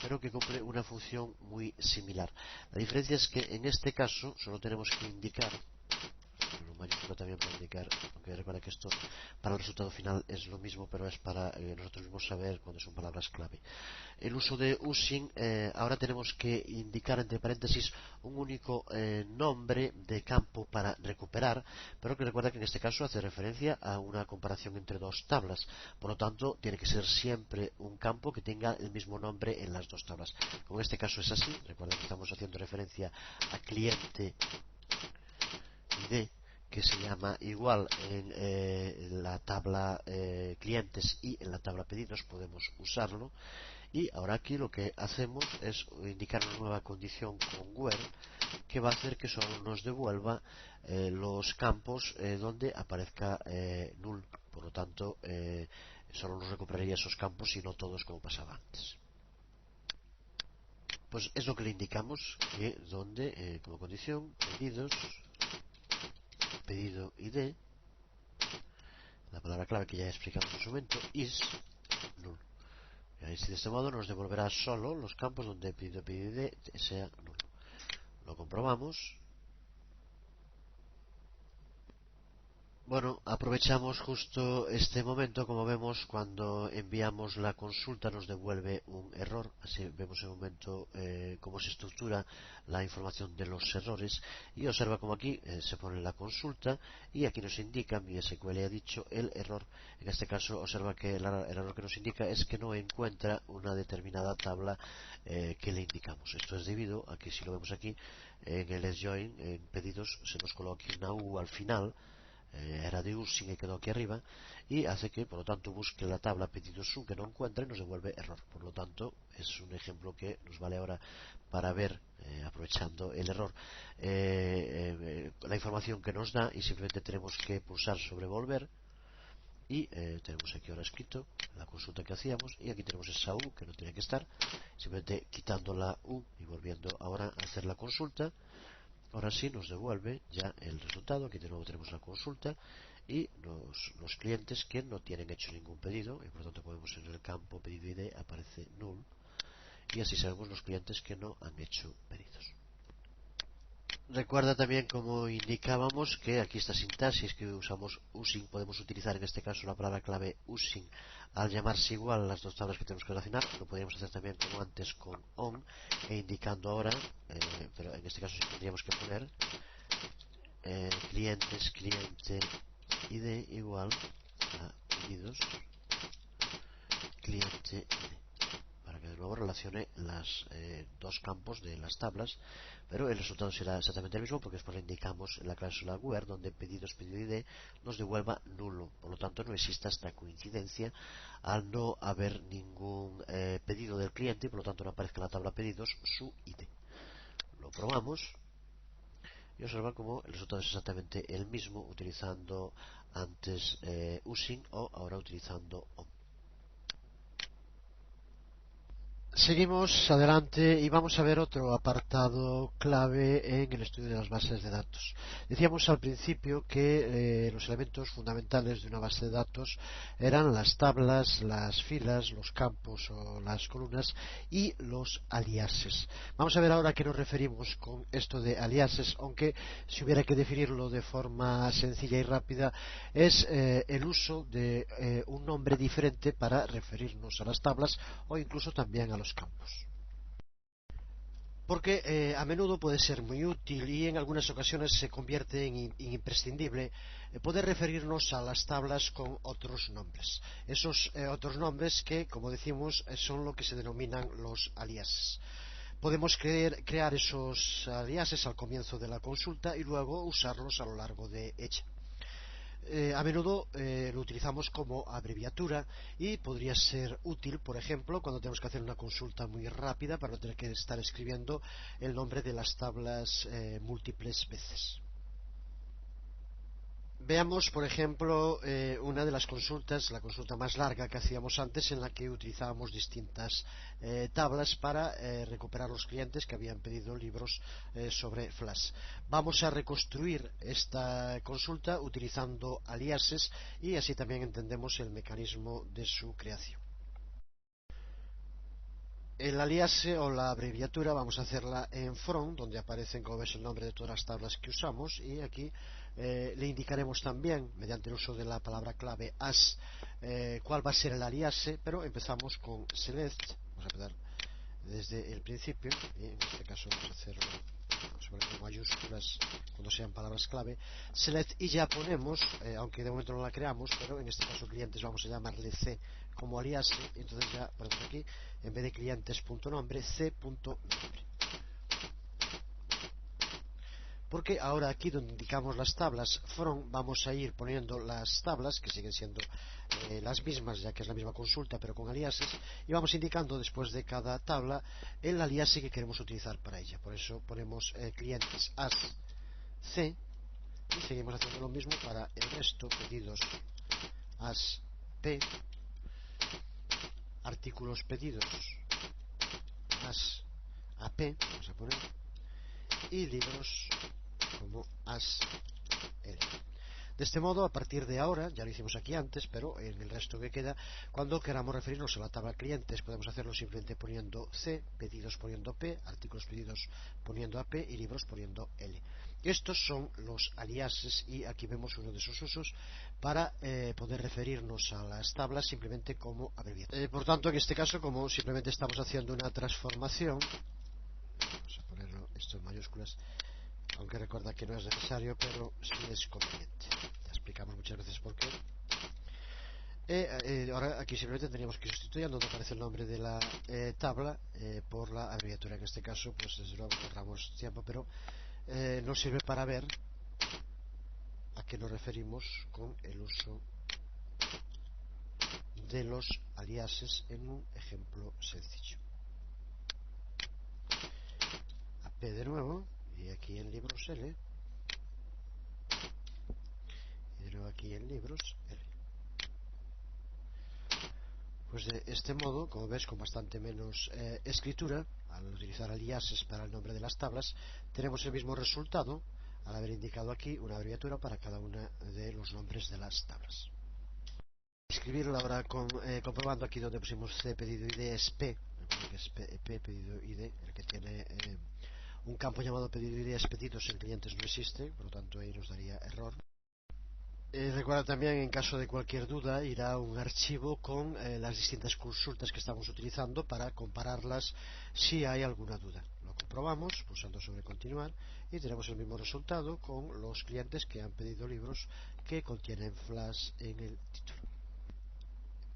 pero que cumple una función muy similar. La diferencia es que en este caso solo tenemos que indicar mayúscula también para indicar, aunque recuerda que esto para el resultado final es lo mismo, pero es para nosotros mismos saber cuándo son palabras clave. El uso de using, ahora tenemos que indicar entre paréntesis un único nombre de campo para recuperar, pero que recuerda que en este caso hace referencia a una comparación entre dos tablas, por lo tanto tiene que ser siempre un campo que tenga el mismo nombre en las dos tablas. Como en este caso es así, recuerda que estamos haciendo referencia a cliente ID, que se llama igual en la tabla clientes y en la tabla pedidos, podemos usarlo. Y ahora aquí lo que hacemos es indicar una nueva condición con where que va a hacer que solo nos devuelva los campos donde aparezca null. Por lo tanto, solo nos recuperaría esos campos y no todos como pasaba antes. Pues es lo que le indicamos, que donde como condición pedidos, pedido ID, la palabra clave que ya explicamos en su momento, is null. Y ahí, de este modo nos devolverá solo los campos donde pedido ID sea null. Lo comprobamos. Bueno, aprovechamos justo este momento, como vemos, cuando enviamos la consulta nos devuelve un error. Así vemos en un momento cómo se estructura la información de los errores. Y observa como aquí se pone la consulta y aquí nos indica, mi SQL ha dicho el error. En este caso observa que el error que nos indica es que no encuentra una determinada tabla que le indicamos. Esto es debido a que, si lo vemos aquí, en el SJoin, en pedidos, se nos coloca una U al final. Era de using y quedó aquí arriba, y hace que por lo tanto busque la tabla pedidos que no encuentra y nos devuelve error. Por lo tanto es un ejemplo que nos vale ahora para ver, aprovechando el error, la información que nos da, y simplemente tenemos que pulsar sobre volver y tenemos aquí ahora escrito la consulta que hacíamos, y aquí tenemos esa U que no tiene que estar, simplemente quitando la U y volviendo ahora a hacer la consulta. Ahora sí nos devuelve ya el resultado. Aquí de nuevo tenemos la consulta y los clientes que no tienen hecho ningún pedido, y por lo tanto podemos, en el campo pedido ID aparece null, y así sabemos los clientes que no han hecho pedidos. Recuerda también, como indicábamos, que aquí esta sintaxis que usamos using, podemos utilizar en este caso la palabra clave using al llamarse igual las dos tablas que tenemos que relacionar. Lo podríamos hacer también como antes con on, e indicando ahora, pero en este caso sí tendríamos que poner clientes, cliente ID igual a pedidos, cliente ID, para que de nuevo relacione los dos campos de las tablas, pero el resultado será exactamente el mismo porque después le indicamos en la cláusula where donde pedidos pedido id nos devuelva nulo. Por lo tanto no exista esta coincidencia al no haber ningún pedido del cliente y por lo tanto no aparezca en la tabla pedidos su id. Lo probamos y observa como el resultado es exactamente el mismo utilizando antes using o ahora utilizando on. Seguimos adelante y vamos a ver otro apartado clave en el estudio de las bases de datos. Decíamos al principio que los elementos fundamentales de una base de datos eran las tablas, las filas, los campos o las columnas y los aliases. Vamos a ver ahora a qué nos referimos con esto de aliases, aunque si hubiera que definirlo de forma sencilla y rápida es el uso de un nombre diferente para referirnos a las tablas o incluso también a los campos. Porque a menudo puede ser muy útil y en algunas ocasiones se convierte en imprescindible poder referirnos a las tablas con otros nombres. Esos otros nombres que, como decimos, son lo que se denominan los aliases. Podemos crear esos aliases al comienzo de la consulta y luego usarlos a lo largo de ella. A menudo lo utilizamos como abreviatura y podría ser útil, por ejemplo, cuando tenemos que hacer una consulta muy rápida para no tener que estar escribiendo el nombre de las tablas múltiples veces. Veamos, por ejemplo, una de las consultas, la consulta más larga que hacíamos antes, en la que utilizábamos distintas tablas para recuperar los clientes que habían pedido libros sobre Flash. Vamos a reconstruir esta consulta utilizando aliases y así también entendemos el mecanismo de su creación. El aliase o la abreviatura vamos a hacerla en from, donde aparecen, como ves, el nombre de todas las tablas que usamos, y aquí le indicaremos también, mediante el uso de la palabra clave as, cuál va a ser el aliase, pero empezamos con select. Vamos a empezar desde el principio, y en este caso vamos a hacerlo con mayúsculas cuando sean palabras clave, select, y ya ponemos, aunque de momento no la creamos, pero en este caso clientes vamos a llamarle C como aliase, y entonces ya ponemos aquí, en vez de clientes.nombre, C.nombre. Porque ahora aquí donde indicamos las tablas from vamos a ir poniendo las tablas que siguen siendo las mismas, ya que es la misma consulta pero con aliases, y vamos indicando después de cada tabla el aliase que queremos utilizar para ella. Por eso ponemos clientes as C y seguimos haciendo lo mismo para el resto, pedidos as P, artículos pedidos as AP, vamos a poner, y libros como as L. De este modo, a partir de ahora, ya lo hicimos aquí antes, pero en el resto que queda, cuando queramos referirnos a la tabla clientes, podemos hacerlo simplemente poniendo C, pedidos poniendo P, artículos pedidos poniendo AP y libros poniendo L. Estos son los aliases y aquí vemos uno de sus usos para poder referirnos a las tablas simplemente como abreviatura. Por tanto, en este caso, como simplemente estamos haciendo una transformación, vamos a ponerlo esto en mayúsculas, aunque recuerda que no es necesario, pero sí es conveniente. Ya explicamos muchas veces por qué. Ahora aquí simplemente tendríamos que sustituir donde aparece el nombre de la tabla por la abreviatura. En este caso, pues desde luego ahorramos tiempo, pero nos sirve para ver a qué nos referimos con el uso de los aliases en un ejemplo sencillo. AP de nuevo, y aquí en libros L, y de nuevo aquí en libros L. Pues de este modo, como ves, con bastante menos escritura, al utilizar aliases para el nombre de las tablas, tenemos el mismo resultado al haber indicado aquí una abreviatura para cada uno de los nombres de las tablas. Escribirlo ahora comprobando aquí donde pusimos C pedido ID es P, que es P pedido ID, el que tiene un campo llamado pedido ID expedidos en clientes no existe, por lo tanto ahí nos daría error. Recuerda también, en caso de cualquier duda, ir a un archivo con las distintas consultas que estamos utilizando para compararlas si hay alguna duda. Lo comprobamos pulsando sobre continuar y tenemos el mismo resultado con los clientes que han pedido libros que contienen Flash en el título.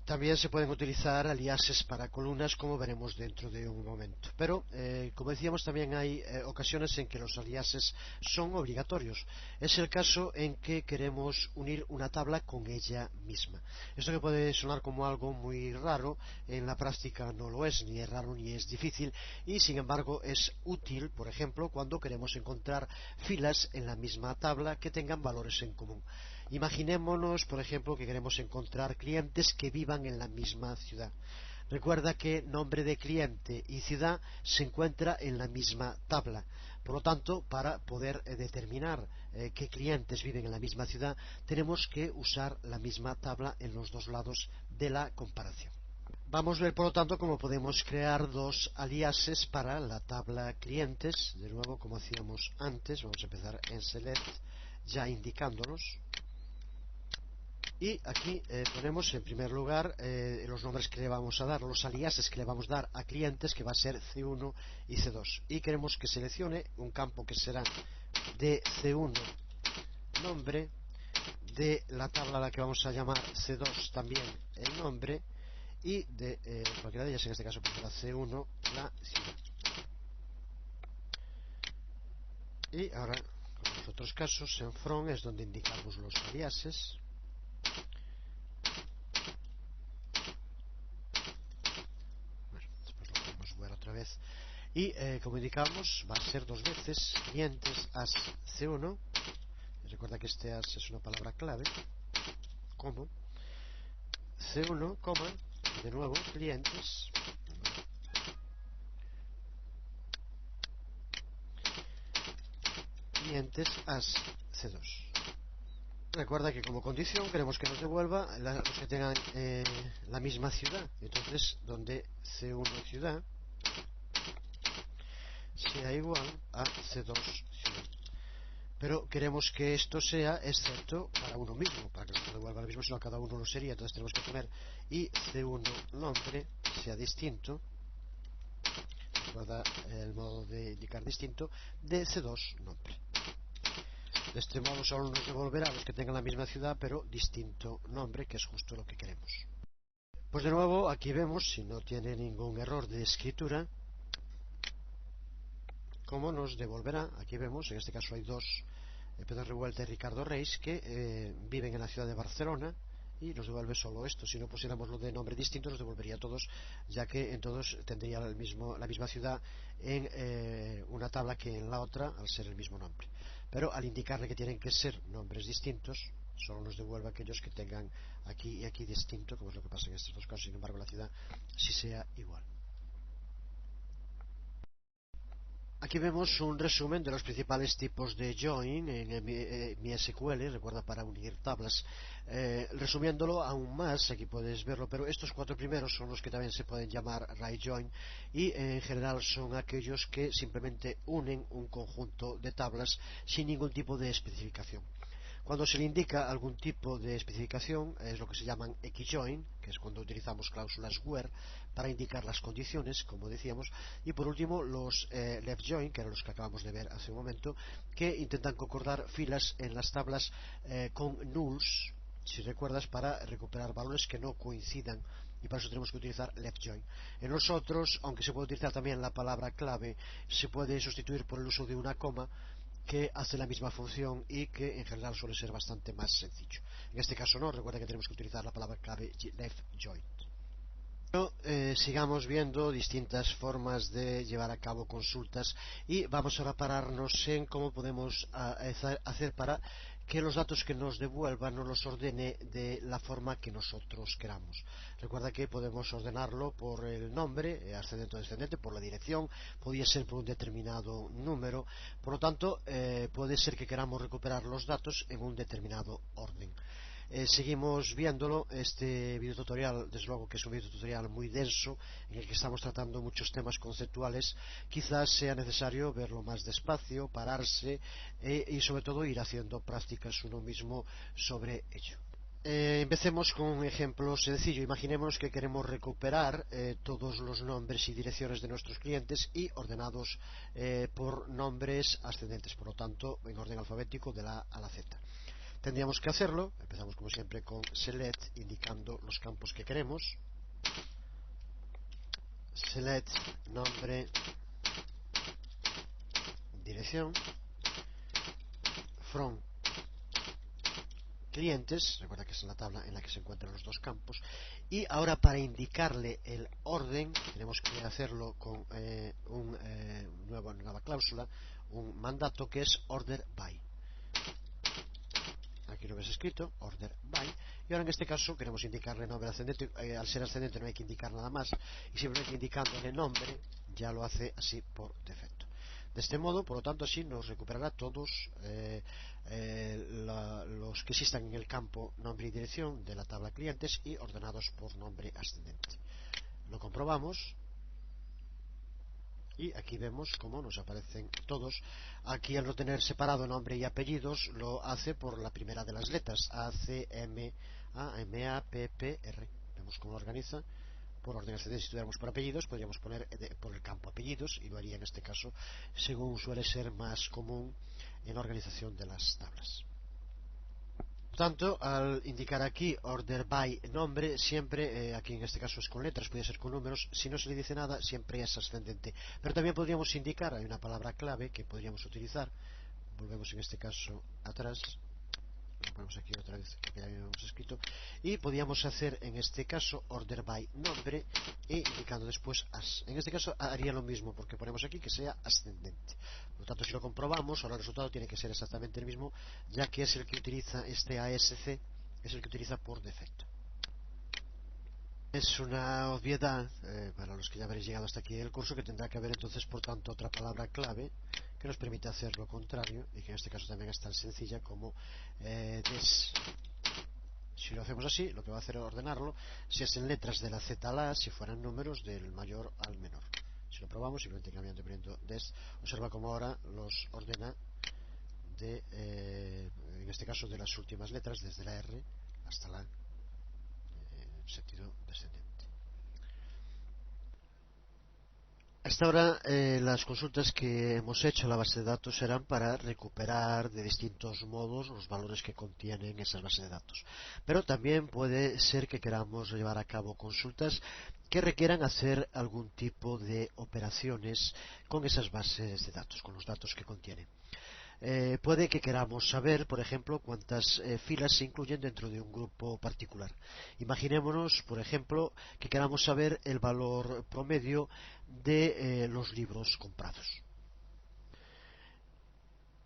También se pueden utilizar aliases para columnas, como veremos dentro de un momento. Pero, como decíamos, también hay ocasiones en que los aliases son obligatorios. Es el caso en que queremos unir una tabla con ella misma. Esto que puede sonar como algo muy raro, en la práctica no lo es, ni es raro ni es difícil, y sin embargo es útil, por ejemplo, cuando queremos encontrar filas en la misma tabla que tengan valores en común. Imaginémonos, por ejemplo, que queremos encontrar clientes que vivan en la misma ciudad. Recuerda que nombre de cliente y ciudad se encuentra en la misma tabla. Por lo tanto, para poder determinar qué clientes viven en la misma ciudad, tenemos que usar la misma tabla en los dos lados de la comparación. Vamos a ver, por lo tanto, cómo podemos crear dos aliases para la tabla clientes. De nuevo, como hacíamos antes, vamos a empezar en select, ya indicándolos. Y aquí ponemos en primer lugar los nombres que le vamos a dar, los aliases que le vamos a dar a clientes, que va a ser C1 y C2. Y queremos que seleccione un campo que será de C1 nombre, de la tabla a la que vamos a llamar C2 también el nombre, y de cualquiera de ellas, en este caso pondrá C1 la ciudad. Y ahora, como en los otros casos, en from es donde indicamos los aliases. Otra vez, y como indicamos, va a ser dos veces clientes as C1. Recuerda que este as es una palabra clave, como C1, coma, de nuevo clientes as C2. Recuerda que como condición queremos que nos devuelva los que tengan la misma ciudad. Entonces, donde C1 ciudad sea igual a C2 ciudad. Pero queremos que esto sea excepto para uno mismo, para que no nos devuelva lo mismo, sino cada uno lo sería. Entonces tenemos que poner y C1 nombre sea distinto, recuerda el modo de indicar distinto, de C2 nombre. De este modo solo nos devolverá los que tengan la misma ciudad pero distinto nombre, que es justo lo que queremos. Pues de nuevo aquí vemos, si no tiene ningún error de escritura, cómo nos devolverá. Aquí vemos, en este caso hay dos, Pedro Revuelta y Ricardo Reis, que viven en la ciudad de Barcelona, y nos devuelve solo esto. Si no pusiéramos lo de nombre distinto, nos devolvería a todos, ya que en todos tendría la misma ciudad en una tabla que en la otra, al ser el mismo nombre. Pero al indicarle que tienen que ser nombres distintos, solo nos devuelve aquellos que tengan aquí y aquí distinto, como es lo que pasa en estos dos casos. Sin embargo, la ciudad sí sea igual. Aquí vemos un resumen de los principales tipos de join en MySQL, recuerda, para unir tablas. Resumiéndolo aún más, aquí puedes verlo, pero estos cuatro primeros son los que también se pueden llamar right join, y en general son aquellos que simplemente unen un conjunto de tablas sin ningún tipo de especificación. Cuando se le indica algún tipo de especificación es lo que se llaman XJoin, que es cuando utilizamos cláusulas where para indicar las condiciones, como decíamos. Y por último los LeftJoin, que eran los que acabamos de ver hace un momento, que intentan concordar filas en las tablas con nulls, si recuerdas, para recuperar valores que no coincidan, y para eso tenemos que utilizar LeftJoin. En los otros, aunque se puede utilizar también la palabra clave, se puede sustituir por el uso de una coma, que hace la misma función y que en general suele ser bastante más sencillo. En este caso no, recuerda que tenemos que utilizar la palabra clave left join. Pero, sigamos viendo distintas formas de llevar a cabo consultas, y vamos ahora a pararnos en cómo podemos hacer para que los datos que nos devuelvan nos los ordene de la forma que nosotros queramos. Recuerda que podemos ordenarlo por el nombre, ascendente o descendente, por la dirección, podría ser por un determinado número. Por lo tanto, puede ser que queramos recuperar los datos en un determinado orden. Seguimos viéndolo. Este video tutorial, desde luego que es un video tutorial muy denso, en el que estamos tratando muchos temas conceptuales. Quizás sea necesario verlo más despacio, pararse y sobre todo ir haciendo prácticas uno mismo sobre ello. Empecemos con un ejemplo sencillo. Imaginemos que queremos recuperar todos los nombres y direcciones de nuestros clientes, y ordenados por nombres ascendentes, por lo tanto en orden alfabético de la A a la Z. tendríamos que hacerlo. Empezamos como siempre con select, indicando los campos que queremos. Select, nombre, dirección, from clientes, recuerda que es la tabla en la que se encuentran los dos campos. Y ahora, para indicarle el orden, tenemos que hacerlo con una nueva cláusula, un mandato que es order by. Aquí lo ves escrito, order by. Y ahora en este caso queremos indicarle nombre ascendente. Al ser ascendente no hay que indicar nada más, y simplemente indicándole nombre ya lo hace así por defecto. De este modo, por lo tanto, así nos recuperará todos los que existan en el campo nombre y dirección de la tabla clientes y ordenados por nombre ascendente. Lo comprobamos y aquí vemos cómo nos aparecen todos. Aquí, al no tener separado nombre y apellidos, lo hace por la primera de las letras: A, C, M, A, M, A, P, P, R. Vemos cómo lo organiza por orden ascendente. Si tuviéramos por apellidos, podríamos poner por el campo apellidos, y lo haría en este caso según suele ser más común en la organización de las tablas. Por tanto, al indicar aquí order by nombre, siempre, aquí en este caso es con letras, puede ser con números, si no se le dice nada, siempre es ascendente. Pero también podríamos indicar, hay una palabra clave que podríamos utilizar. Volvemos en este caso atrás, lo ponemos aquí otra vez que ya habíamos escrito, y podríamos hacer en este caso order by nombre e indicando después as. En este caso haría lo mismo, porque ponemos aquí que sea ascendente. Por lo tanto, si lo comprobamos, ahora el resultado tiene que ser exactamente el mismo, ya que es el que utiliza este ASC, es el que utiliza por defecto. Es una obviedad para los que ya habréis llegado hasta aquí en el curso, que tendrá que haber entonces, por tanto, otra palabra clave que nos permite hacer lo contrario, y que en este caso también es tan sencilla como des. Si lo hacemos así, lo que va a hacer es ordenarlo, si es en letras de la Z a la A, si fueran números del mayor al menor. Si lo probamos, simplemente cambiando y poniendo des, observa cómo ahora los ordena en este caso de las últimas letras, desde la R hasta la en sentido descendente. Hasta ahora, las consultas que hemos hecho a la base de datos eran para recuperar de distintos modos los valores que contienen esas bases de datos. Pero también puede ser que queramos llevar a cabo consultas que requieran hacer algún tipo de operaciones con esas bases de datos, con los datos que contienen. Puede que queramos saber, por ejemplo, cuántas filas se incluyen dentro de un grupo particular. Imaginémonos, por ejemplo, que queramos saber el valor promedio de los libros comprados.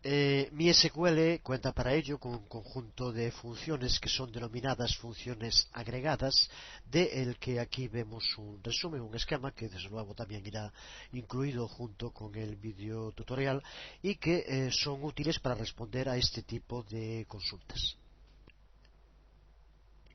MySQL cuenta para ello con un conjunto de funciones que son denominadas funciones agregadas, de el que aquí vemos un resumen, un esquema que desde luego también irá incluido junto con el vídeo tutorial, y que son útiles para responder a este tipo de consultas.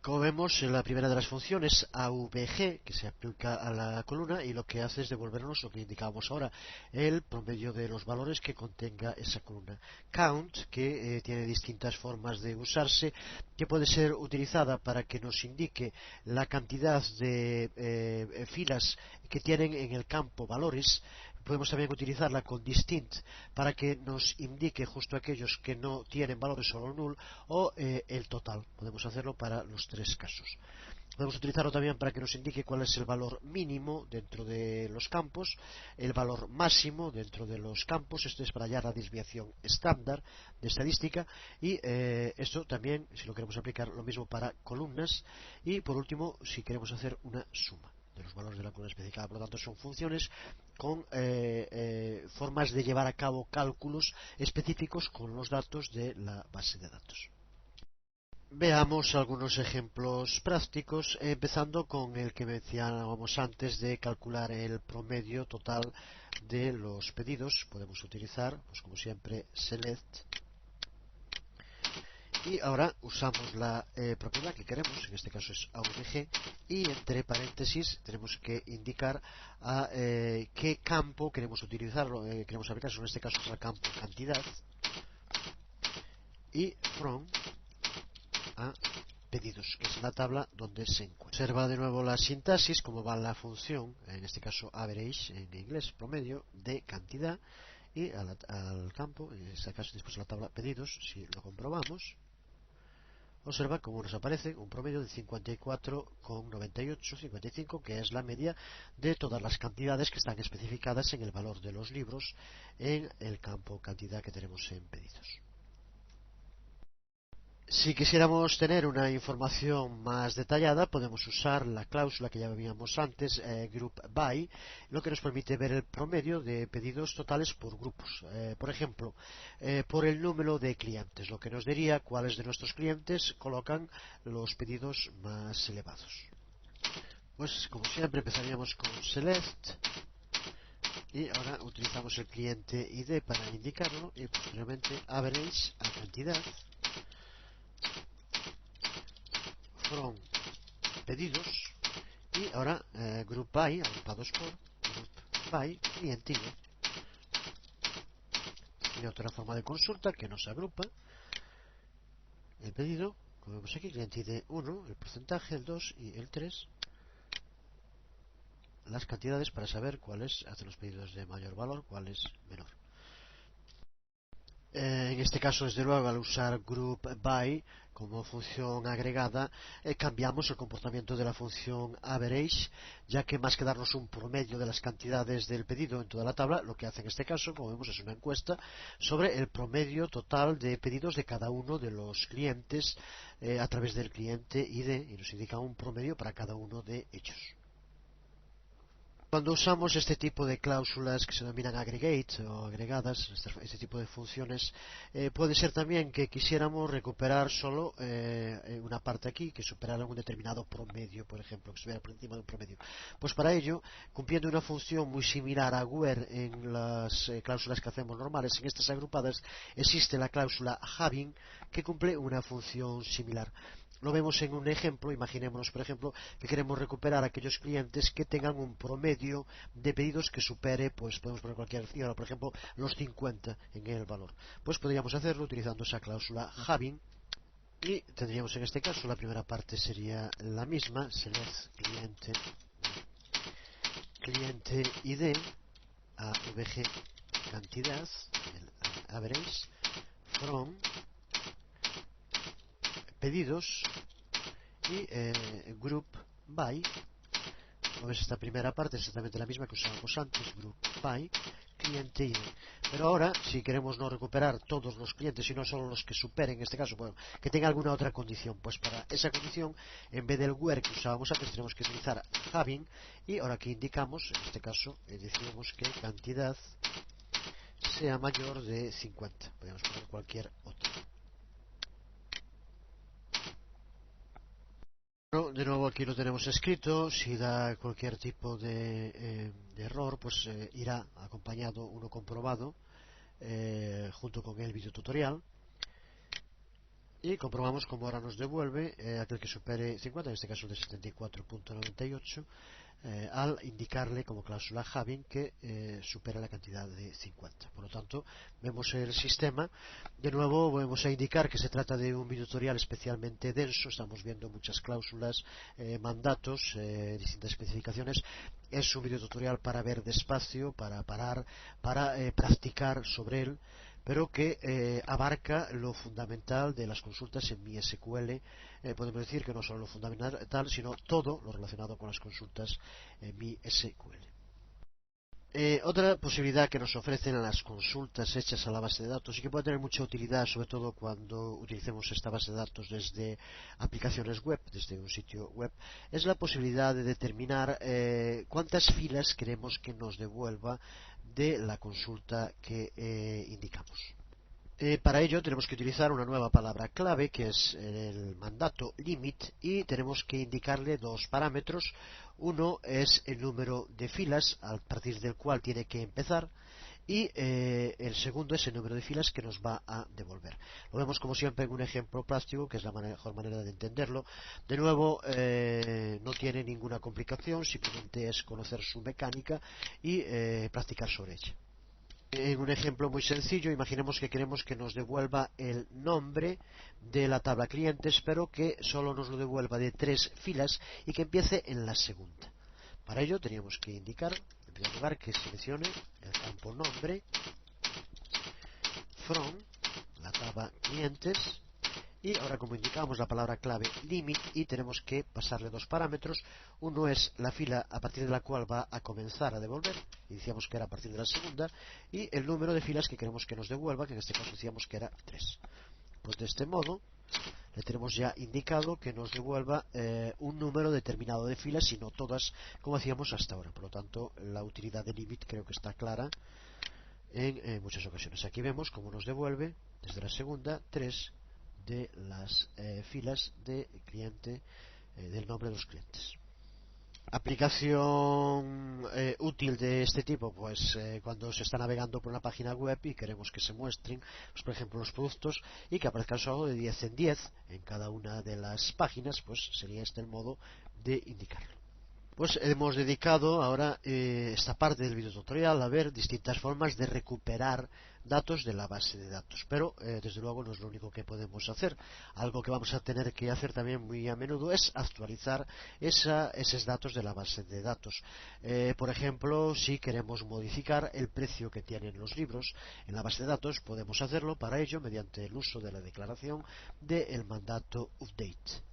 Como vemos, la primera de las funciones AVG, que se aplica a la columna, y lo que hace es devolvernos lo que indicábamos ahora, el promedio de los valores que contenga esa columna. Count, que tiene distintas formas de usarse, que puede ser utilizada para que nos indique la cantidad de filas que tienen en el campo valores. Podemos también utilizarla con distint para que nos indique justo aquellos que no tienen valores, solo null, o el total. Podemos hacerlo para los tres casos. Podemos utilizarlo también para que nos indique cuál es el valor mínimo dentro de los campos, el valor máximo dentro de los campos. Esto es para hallar la desviación estándar de estadística, y esto también, si lo queremos aplicar, lo mismo para columnas. Y por último, si queremos hacer una suma de los valores de la columna especificada. Por lo tanto, son funciones con formas de llevar a cabo cálculos específicos con los datos de la base de datos. Veamos algunos ejemplos prácticos, empezando con el que mencionábamos antes de calcular el promedio total de los pedidos. Podemos utilizar, pues como siempre, select. Y ahora usamos la propiedad que queremos, en este caso es AVG, y entre paréntesis tenemos que indicar a qué campo queremos utilizarlo, queremos aplicar. En este caso es el campo cantidad, y from a pedidos, que es la tabla donde se encuentra. Observa de nuevo la sintaxis, como va la función, en este caso average en inglés, promedio, de cantidad, y al campo, en este caso después la tabla pedidos. Si lo comprobamos, observa cómo nos aparece un promedio de 54,98, 55, que es la media de todas las cantidades que están especificadas en el valor de los libros en el campo cantidad que tenemos en pedidos. Si quisiéramos tener una información más detallada, podemos usar la cláusula que ya veíamos antes, Group By, lo que nos permite ver el promedio de pedidos totales por grupos. Por ejemplo, por el número de clientes, lo que nos diría cuáles de nuestros clientes colocan los pedidos más elevados. Pues, como siempre, empezaríamos con Select y ahora utilizamos el cliente ID para indicarlo y posteriormente Average a cantidad. From pedidos y ahora Group By, agrupados por Group By cliente ID. Y otra forma de consulta que nos agrupa el pedido, como vemos aquí, cliente ID 1, el porcentaje, el 2 y el 3, las cantidades para saber cuáles hacen los pedidos de mayor valor, cuáles menor. En este caso, desde luego, al usar Group By como función agregada, cambiamos el comportamiento de la función Average, ya que más que darnos un promedio de las cantidades del pedido en toda la tabla, lo que hace en este caso, como vemos, es una encuesta sobre el promedio total de pedidos de cada uno de los clientes a través del cliente ID, y nos indica un promedio para cada uno de ellos. Cuando usamos este tipo de cláusulas que se denominan aggregate o agregadas, este tipo de funciones, puede ser también que quisiéramos recuperar solo una parte aquí, que superara un determinado promedio, por ejemplo, que estuviera por encima de un promedio. Pues para ello, cumpliendo una función muy similar a where en las cláusulas que hacemos normales, en estas agrupadas existe la cláusula having, que cumple una función similar. Lo vemos en un ejemplo. Imaginémonos, por ejemplo, que queremos recuperar a aquellos clientes que tengan un promedio de pedidos que supere, pues podemos poner cualquier cifra, por ejemplo, los 50 en el valor. Pues podríamos hacerlo utilizando esa cláusula having y tendríamos en este caso la primera parte sería la misma, select cliente ID avg cantidad, el average from pedidos y Group By. Como ves, esta primera parte es exactamente la misma que usábamos antes, Group By cliente ID. Pero ahora, si queremos no recuperar todos los clientes, sino solo los que superen, en este caso, bueno, que tenga alguna otra condición, pues para esa condición, en vez del where que usábamos antes, tenemos que utilizar having, y ahora que indicamos, en este caso, decimos que cantidad sea mayor de 50. Podemos poner cualquier otra. De nuevo aquí lo tenemos escrito. Si da cualquier tipo de error, pues irá acompañado uno comprobado junto con el video tutorial, y comprobamos cómo ahora nos devuelve aquel que supere 50, en este caso de 74,98, al indicarle como cláusula having que supera la cantidad de 50. Por lo tanto, vemos el sistema. De nuevo, vamos a indicar que se trata de un video tutorial especialmente denso. Estamos viendo muchas cláusulas, mandatos, distintas especificaciones. Es un video tutorial para ver despacio, para parar, para practicar sobre él, pero que abarca lo fundamental de las consultas en MySQL. Podemos decir que no solo lo fundamental, sino todo lo relacionado con las consultas en MySQL. Otra posibilidad que nos ofrecen las consultas hechas a la base de datos y que puede tener mucha utilidad, sobre todo cuando utilicemos esta base de datos desde aplicaciones web, desde un sitio web, es la posibilidad de determinar cuántas filas queremos que nos devuelva de la consulta que indicamos. Para ello tenemos que utilizar una nueva palabra clave, que es el mandato limit, y tenemos que indicarle dos parámetros. Uno es el número de filas a partir del cual tiene que empezar, y el segundo es el número de filas que nos va a devolver. Lo vemos como siempre en un ejemplo práctico, que es la mejor manera de entenderlo. De nuevo, no tiene ninguna complicación, simplemente es conocer su mecánica y practicar sobre ella. En un ejemplo muy sencillo, imaginemos que queremos que nos devuelva el nombre de la tabla clientes, pero que solo nos lo devuelva de 3 filas y que empiece en la segunda. Para ello teníamos que indicar, en primer lugar, que seleccione el campo nombre from la tabla clientes, Y ahora, como indicamos, la palabra clave limit, y tenemos que pasarle dos parámetros. Uno es la fila a partir de la cual va a comenzar a devolver, y decíamos que era a partir de la segunda, y el número de filas que queremos que nos devuelva, que en este caso decíamos que era 3. Pues de este modo le tenemos ya indicado que nos devuelva un número determinado de filas y no todas, como hacíamos hasta ahora. Por lo tanto, la utilidad de limit creo que está clara en muchas ocasiones. Aquí vemos cómo nos devuelve desde la segunda 3 de las filas de cliente, del nombre de los clientes. Aplicación útil de este tipo, pues cuando se está navegando por una página web y queremos que se muestren, pues, por ejemplo, los productos, y que aparezca solo de 10 en 10 en cada una de las páginas, pues sería este el modo de indicarlo. Pues hemos dedicado ahora esta parte del video tutorial a ver distintas formas de recuperar datos de la base de datos, pero desde luego no es lo único que podemos hacer. Algo que vamos a tener que hacer también muy a menudo es actualizar esos datos de la base de datos. Por ejemplo, si queremos modificar el precio que tienen los libros en la base de datos, podemos hacerlo para ello mediante el uso de la declaración del mandato update.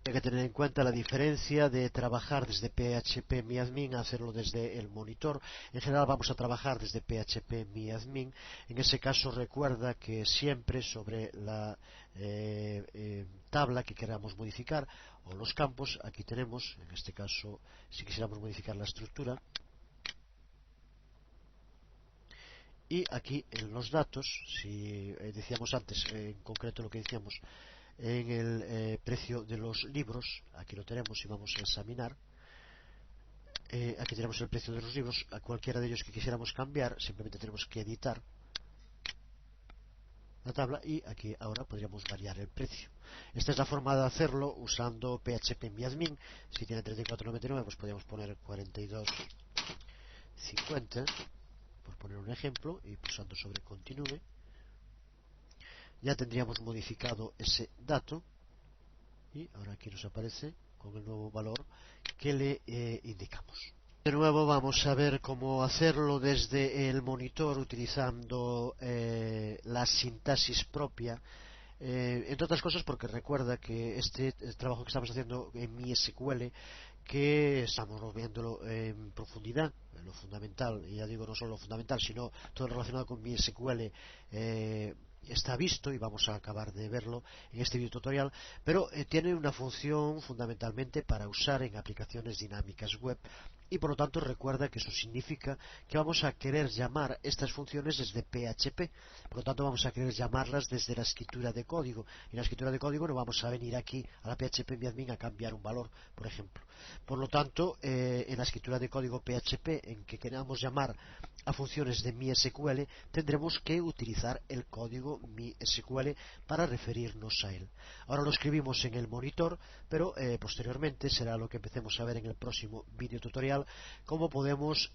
Hay que tener en cuenta la diferencia de trabajar desde PHP MyAdmin a hacerlo desde el monitor. En general vamos a trabajar desde PHP MyAdmin. En ese caso recuerda que siempre sobre la tabla que queramos modificar o los campos, aquí tenemos, en este caso, si quisiéramos modificar la estructura, y aquí en los datos, si decíamos antes, en concreto lo que decíamos, en el precio de los libros, aquí lo tenemos y vamos a examinar. Aquí tenemos el precio de los libros. A cualquiera de ellos que quisiéramos cambiar, simplemente tenemos que editar la tabla y aquí ahora podríamos variar el precio. Esta es la forma de hacerlo usando PHP MyAdmin. Si tiene 34.99, pues podríamos poner 42.50, por poner un ejemplo, y pulsando sobre Continue ya tendríamos modificado ese dato, y ahora aquí nos aparece con el nuevo valor que le indicamos. De nuevo vamos a ver cómo hacerlo desde el monitor utilizando la sintaxis propia, entre otras cosas porque recuerda que este trabajo que estamos haciendo en MySQL, que estamos viéndolo en profundidad, en lo fundamental, y ya digo no solo lo fundamental sino todo relacionado con MySQL, está visto y vamos a acabar de verlo en este video tutorial, pero tiene una función fundamentalmente para usar en aplicaciones dinámicas web, y por lo tanto recuerda que eso significa que vamos a querer llamar estas funciones desde PHP, por lo tanto vamos a querer llamarlas desde la escritura de código, y en la escritura de código no vamos a venir aquí a la PHP MyAdmin a cambiar un valor, por ejemplo. Por lo tanto, en la escritura de código PHP en que queramos llamar a funciones de MySQL, tendremos que utilizar el código MySQL para referirnos a él. Ahora lo escribimos en el monitor, pero posteriormente será lo que empecemos a ver en el próximo video tutorial, cómo podemos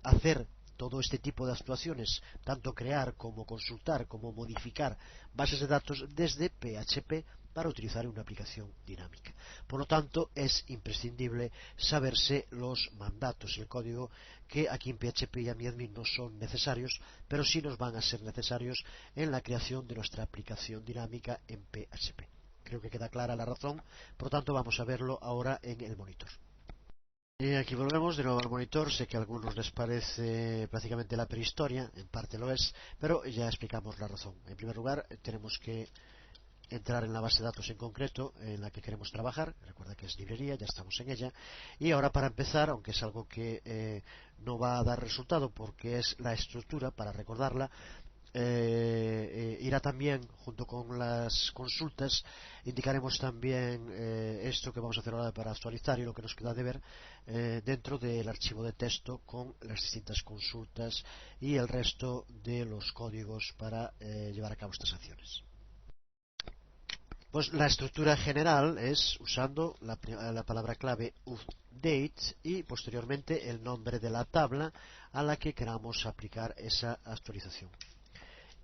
hacer todo este tipo de actuaciones, tanto crear como consultar como modificar bases de datos desde PHP para utilizar una aplicación dinámica. Por lo tanto, es imprescindible saberse los mandatos, el código, que aquí en PHP y en MyAdmin no son necesarios, pero sí nos van a ser necesarios en la creación de nuestra aplicación dinámica en PHP. Creo que queda clara la razón, por lo tanto vamos a verlo ahora en el monitor. Y aquí volvemos de nuevo al monitor. Sé que a algunos les parece prácticamente la prehistoria, en parte lo es, pero ya explicamos la razón. En primer lugar, tenemos que entrar en la base de datos en concreto en la que queremos trabajar. Recuerda que es librería, ya estamos en ella. Y ahora, para empezar, aunque es algo que no va a dar resultado porque es la estructura, para recordarla, irá también junto con las consultas. Indicaremos también esto que vamos a hacer ahora para actualizar y lo que nos queda de ver dentro del archivo de texto con las distintas consultas y el resto de los códigos para llevar a cabo estas acciones. Pues la estructura general es usando la palabra clave update y posteriormente el nombre de la tabla a la que queramos aplicar esa actualización.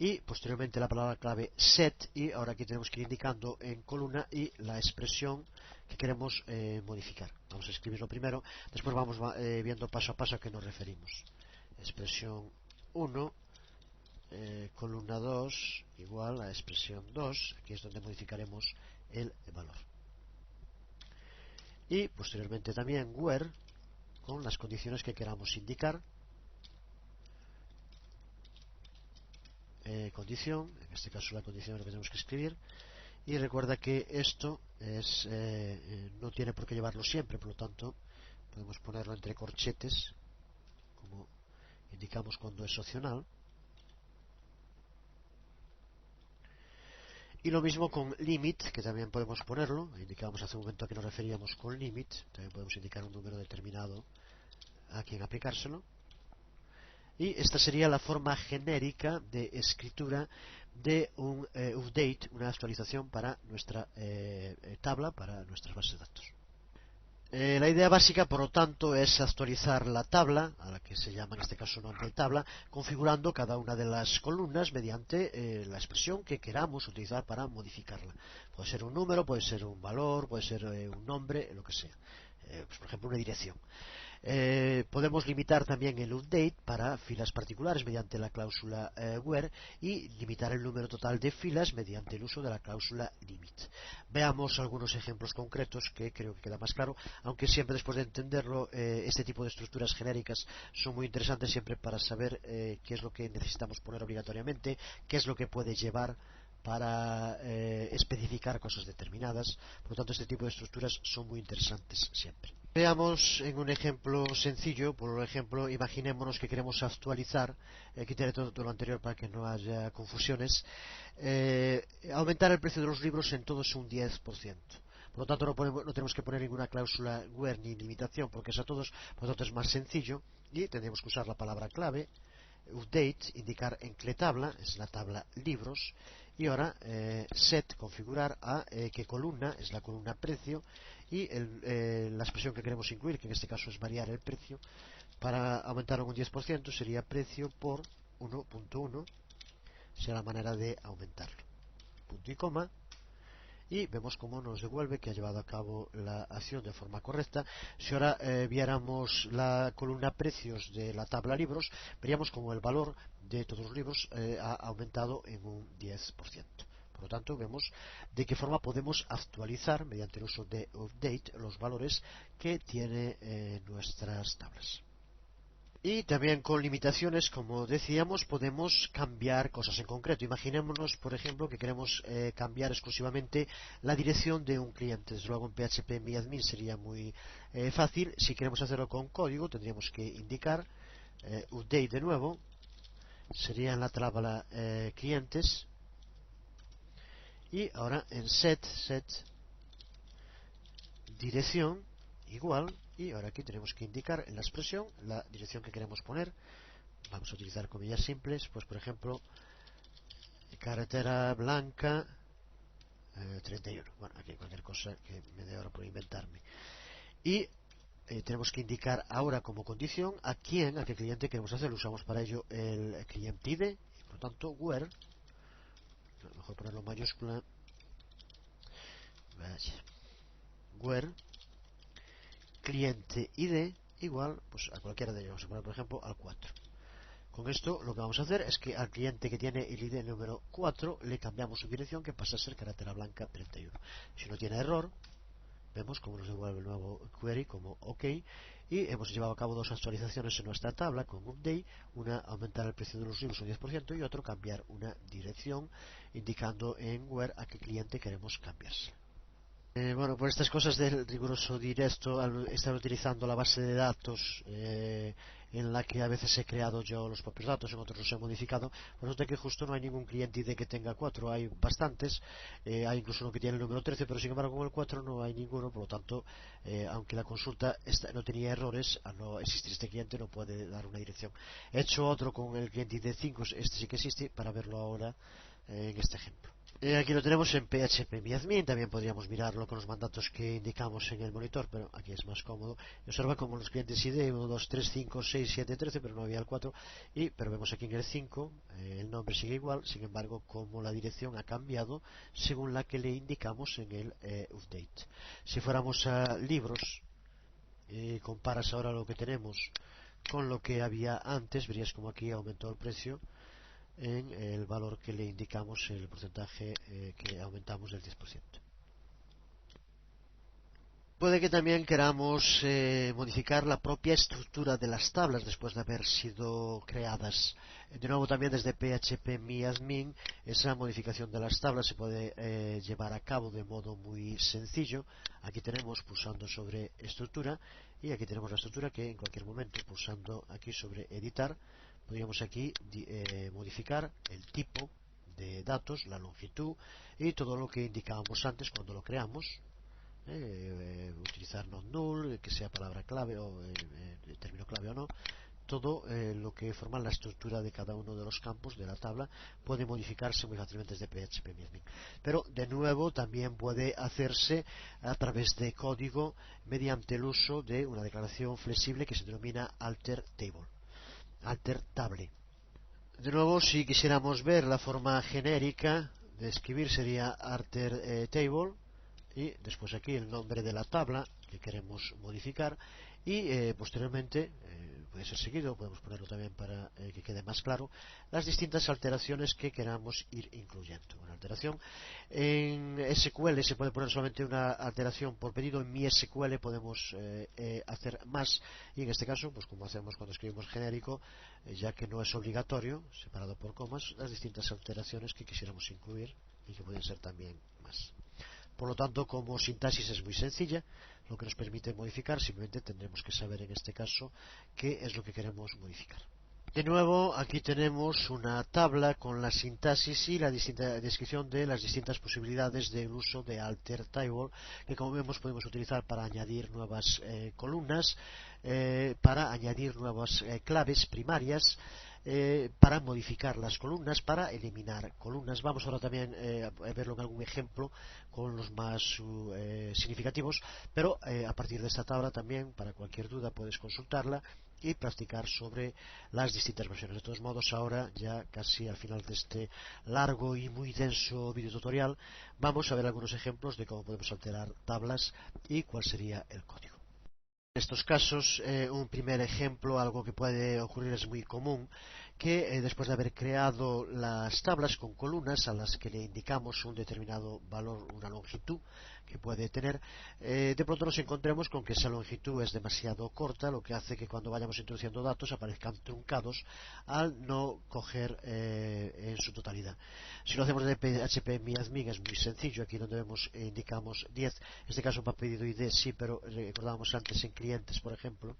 Y posteriormente la palabra clave set, y ahora aquí tenemos que ir indicando en columna y la expresión que queremos modificar. Vamos a escribirlo primero, después vamos viendo paso a paso a qué nos referimos. Expresión 1 columna 2 igual a expresión 2. Aquí es donde modificaremos el valor. Y posteriormente también where con las condiciones que queramos indicar. Condición, en este caso la condición es lo que tenemos que escribir. Y recuerda que esto no tiene por qué llevarlo siempre, por lo tanto podemos ponerlo entre corchetes, como indicamos cuando es opcional. Y lo mismo con limit, que también podemos ponerlo. Indicamos hace un momento a qué nos referíamos con limit. También podemos indicar un número determinado a quien aplicárselo. Y esta sería la forma genérica de escritura de un update, una actualización para nuestra tabla, para nuestras bases de datos. La idea básica, por lo tanto, es actualizar la tabla, a la que se llama en este caso nombre de tabla, configurando cada una de las columnas mediante la expresión que queramos utilizar para modificarla. Puede ser un número, puede ser un valor, puede ser un nombre, lo que sea. Pues, por ejemplo, una dirección. Podemos limitar también el update para filas particulares mediante la cláusula where y limitar el número total de filas mediante el uso de la cláusula limit. Veamos algunos ejemplos concretos que creo que queda más claro, aunque siempre después de entenderlo este tipo de estructuras genéricas son muy interesantes siempre para saber qué es lo que necesitamos poner obligatoriamente, qué es lo que puede llevar para especificar cosas determinadas. Por lo tanto, este tipo de estructuras son muy interesantes siempre. Veamos en un ejemplo sencillo. Por ejemplo, imaginémonos que queremos actualizar, quitaré todo lo anterior para que no haya confusiones, aumentar el precio de los libros en todos un 10%. Por lo tanto, no tenemos que poner ninguna cláusula where ni limitación, porque es a todos. Por lo tanto, es más sencillo y tendremos que usar la palabra clave update, indicar en qué tabla, es la tabla libros, y ahora set, configurar a qué columna, es la columna precio, y la expresión que queremos incluir, que en este caso es variar el precio, para aumentar un 10% sería precio por 1.1, será la manera de aumentarlo. Punto y coma. Y vemos cómo nos devuelve que ha llevado a cabo la acción de forma correcta. Si ahora viéramos la columna precios de la tabla libros, veríamos como el valor de todos los libros ha aumentado en un 10%. Por lo tanto, vemos de qué forma podemos actualizar mediante el uso de update los valores que tiene nuestras tablas. Y también con limitaciones, como decíamos, podemos cambiar cosas en concreto. Imaginémonos, por ejemplo, que queremos cambiar exclusivamente la dirección de un cliente. Desde luego en PHP MyAdmin sería muy fácil. Si queremos hacerlo con código, tendríamos que indicar update de nuevo. Sería en la tabla clientes. Y ahora en set dirección igual. Y ahora aquí tenemos que indicar en la expresión la dirección que queremos poner. Vamos a utilizar comillas simples, pues por ejemplo, carretera blanca 31. Bueno, aquí cualquier cosa que me dé ahora por inventarme. Y tenemos que indicar ahora como condición a qué cliente queremos hacer. Usamos para ello el client ID, y por lo tanto, where, mejor ponerlo en mayúscula, where cliente ID igual pues a cualquiera de ellos. Vamos a poner por ejemplo al 4. Con esto lo que vamos a hacer es que al cliente que tiene el ID número 4 le cambiamos su dirección, que pasa a ser carretera blanca 31. Si no tiene error, vemos cómo nos devuelve el nuevo query como OK, y hemos llevado a cabo dos actualizaciones en nuestra tabla con update, una aumentar el precio de los libros un 10% y otro cambiar una dirección indicando en where a qué cliente queremos cambiarse. Bueno, por estas cosas del riguroso directo, al estar utilizando la base de datos en la que a veces he creado yo los propios datos, en otros los he modificado, pues resulta que justo no hay ningún cliente ID que tenga 4, hay bastantes, hay incluso uno que tiene el número 13, pero sin embargo con el 4 no hay ninguno, por lo tanto, aunque la consulta no tenía errores, al no existir este cliente no puede dar una dirección. He hecho otro con el cliente ID 5, este sí que existe, para verlo ahora en este ejemplo. Aquí lo tenemos en PHP MyAdmin, también podríamos mirarlo con los mandatos que indicamos en el monitor, pero aquí es más cómodo. Y observa como los clientes ID 1, 2, 3, 5, 6, 7, 13, pero no había el 4, pero vemos aquí en el 5, el nombre sigue igual, sin embargo como la dirección ha cambiado según la que le indicamos en el update. Si fuéramos a libros, comparas ahora lo que tenemos con lo que había antes, verías como aquí aumentó el precio en el valor que le indicamos, el porcentaje que aumentamos del 10%. Puede que también queramos modificar la propia estructura de las tablas después de haber sido creadas. De nuevo, también desde php-myadmin, esa modificación de las tablas se puede llevar a cabo de modo muy sencillo. Aquí tenemos pulsando sobre estructura, y aquí tenemos la estructura que en cualquier momento, pulsando aquí sobre editar, podríamos aquí modificar el tipo de datos, la longitud y todo lo que indicábamos antes cuando lo creamos. Utilizar not null, que sea palabra clave o término clave o no. Todo lo que forma la estructura de cada uno de los campos de la tabla puede modificarse muy fácilmente desde php-myadmin. Pero de nuevo también puede hacerse a través de código mediante el uso de una declaración flexible que se denomina alter table, alter table. De nuevo, si quisiéramos ver la forma genérica de escribir, sería alter table, y después aquí el nombre de la tabla que queremos modificar, y posteriormente puede ser seguido, podemos ponerlo también para que quede más claro, las distintas alteraciones que queramos ir incluyendo. Una alteración en SQL se puede poner solamente una alteración por pedido. En MySQL podemos hacer más, y en este caso, pues como hacemos cuando escribimos genérico, ya que no es obligatorio, separado por comas, las distintas alteraciones que quisiéramos incluir y que pueden ser también más. Por lo tanto, como sintaxis es muy sencilla, lo que nos permite modificar, simplemente tendremos que saber en este caso qué es lo que queremos modificar. De nuevo, aquí tenemos una tabla con la sintaxis y la descripción de las distintas posibilidades del uso de alter table, que como vemos podemos utilizar para añadir nuevas columnas, para añadir nuevas claves primarias, para modificar las columnas, para eliminar columnas. Vamos ahora también a verlo en algún ejemplo con los más significativos, pero a partir de esta tabla también, para cualquier duda, puedes consultarla y practicar sobre las distintas versiones. De todos modos, ahora ya casi al final de este largo y muy denso video tutorial, vamos a ver algunos ejemplos de cómo podemos alterar tablas y cuál sería el código. En estos casos, un primer ejemplo, algo que puede ocurrir, es muy común, que después de haber creado las tablas con columnas a las que le indicamos un determinado valor, una longitud que puede tener, de pronto nos encontremos con que esa longitud es demasiado corta, lo que hace que cuando vayamos introduciendo datos aparezcan truncados al no coger en su totalidad. Si lo hacemos de php-myadmin es muy sencillo. Aquí donde vemos indicamos 10, en este caso para pedido ID sí, pero recordábamos antes en clientes, por ejemplo,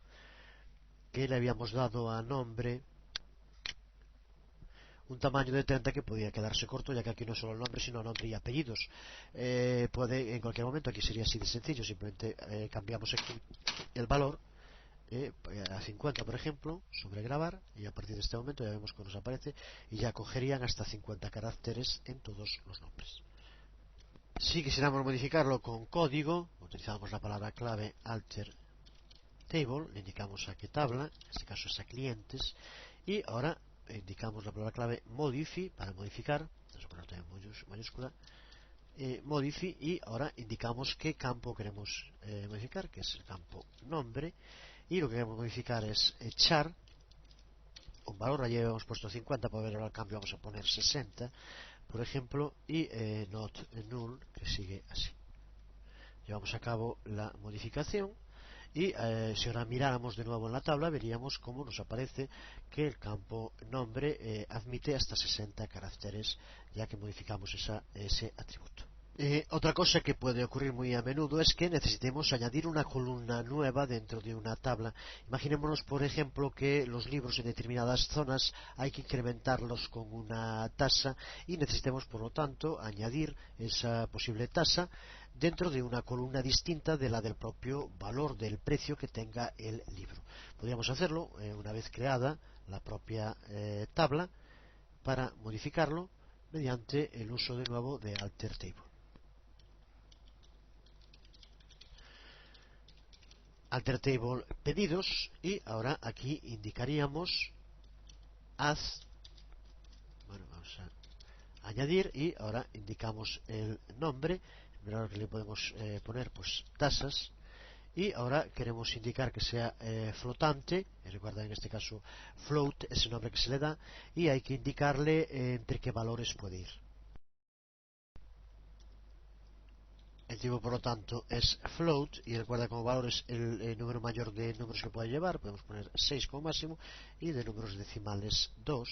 que le habíamos dado a nombre un tamaño de 30 que podía quedarse corto, ya que aquí no es solo el nombre, sino nombre y apellidos. Puede en cualquier momento, aquí sería así de sencillo, simplemente cambiamos aquí el valor a 50, por ejemplo, sobre grabar, y a partir de este momento ya vemos que nos aparece y ya cogerían hasta 50 caracteres en todos los nombres. Si quisiéramos modificarlo con código, utilizamos la palabra clave alter table, le indicamos a qué tabla, en este caso es a clientes, y ahora indicamos la palabra clave modify para modificar, vamos a poner también mayúscula, modify, y ahora indicamos qué campo queremos modificar, que es el campo nombre, y lo que queremos modificar es echar un valor. Allí hemos puesto 50, para ver ahora el cambio vamos a poner 60, por ejemplo, y not null, que sigue así. Llevamos a cabo la modificación y si ahora miráramos de nuevo en la tabla, veríamos cómo nos aparece que el campo nombre admite hasta 60 caracteres, ya que modificamos ese atributo. Otra cosa que puede ocurrir muy a menudo es que necesitemos añadir una columna nueva dentro de una tabla. Imaginémonos, por ejemplo, que los libros en determinadas zonas hay que incrementarlos con una tasa y necesitemos, por lo tanto, añadir esa posible tasa dentro de una columna distinta de la del propio valor del precio que tenga el libro. Podríamos hacerlo una vez creada la propia tabla, para modificarlo mediante el uso de nuevo de alter table. Alter table pedidos, y ahora aquí indicaríamos add, bueno, vamos a añadir, y ahora indicamos el nombre, en que le podemos poner pues tasas, y ahora queremos indicar que sea flotante, y recuerda en este caso float es el nombre que se le da, y hay que indicarle entre qué valores puede ir. El tipo, por lo tanto, es float, y recuerda como valores el número mayor de números que puede llevar, podemos poner 6 como máximo, y de números decimales 2.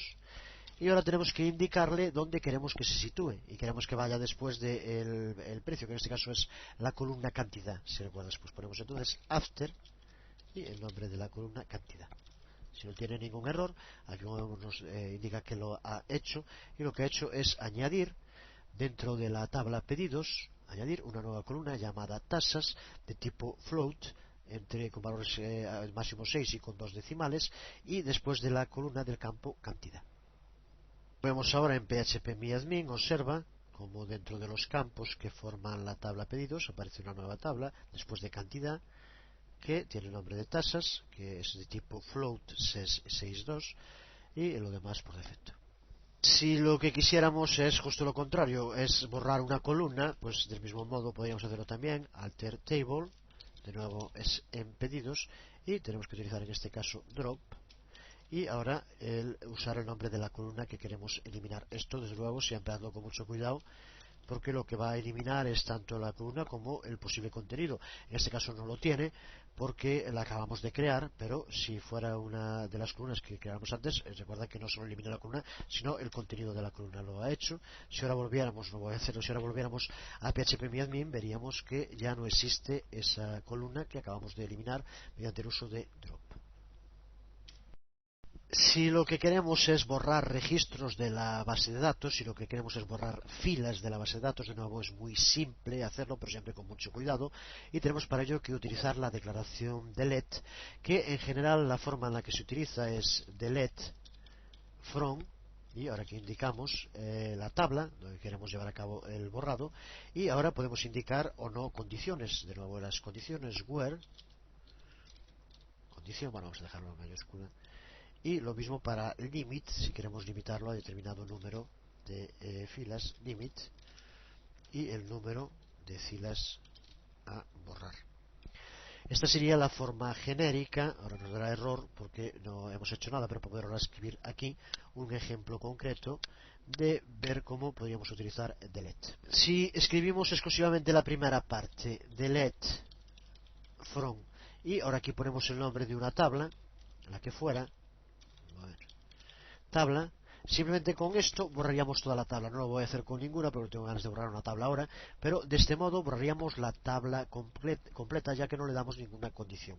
Y ahora tenemos que indicarle dónde queremos que se sitúe, y queremos que vaya después del precio, que en este caso es la columna cantidad. Si recuerdas, pues ponemos entonces after, y el nombre de la columna cantidad. Si no tiene ningún error, aquí nos indica que lo ha hecho, y lo que ha hecho es añadir dentro de la tabla pedidos, añadir una nueva columna llamada tasas de tipo float, con valores máximo 6 y con 2 decimales, y después de la columna del campo cantidad. Vemos ahora en phpMyAdmin, observa como dentro de los campos que forman la tabla pedidos aparece una nueva tabla después de cantidad que tiene el nombre de tasas, que es de tipo float 62, y lo demás por defecto. Si lo que quisiéramos es justo lo contrario, es borrar una columna, pues del mismo modo podríamos hacerlo también, alter table, de nuevo es en pedidos, y tenemos que utilizar en este caso drop, y ahora usar el nombre de la columna que queremos eliminar. Esto desde luego siempre hazlo con mucho cuidado, porque lo que va a eliminar es tanto la columna como el posible contenido. En este caso no lo tiene porque la acabamos de crear, pero si fuera una de las columnas que creamos antes, recuerda que no solo elimina la columna, sino el contenido de la columna lo ha hecho. Si ahora volviéramos, no voy a hacerlo, si ahora volviéramos a phpMyAdmin, veríamos que ya no existe esa columna que acabamos de eliminar mediante el uso de drop. Si lo que queremos es borrar registros de la base de datos, si lo que queremos es borrar filas de la base de datos, de nuevo es muy simple hacerlo, pero siempre con mucho cuidado, y tenemos para ello que utilizar la declaración delete, que en general la forma en la que se utiliza es delete from, y ahora que indicamos la tabla donde queremos llevar a cabo el borrado, y ahora podemos indicar o no condiciones, de nuevo las condiciones where, condición, bueno, vamos a dejarlo en mayúscula, y lo mismo para limit, si queremos limitarlo a determinado número de filas, limit, y el número de filas a borrar. Esta sería la forma genérica. Ahora nos dará error porque no hemos hecho nada, pero poder ahora escribir aquí un ejemplo concreto de ver cómo podríamos utilizar delete. Si escribimos exclusivamente la primera parte, delete from, y ahora aquí ponemos el nombre de una tabla, la que fuera, tabla, simplemente con esto borraríamos toda la tabla. No lo voy a hacer con ninguna porque tengo ganas de borrar una tabla ahora, pero de este modo borraríamos la tabla completa, ya que no le damos ninguna condición.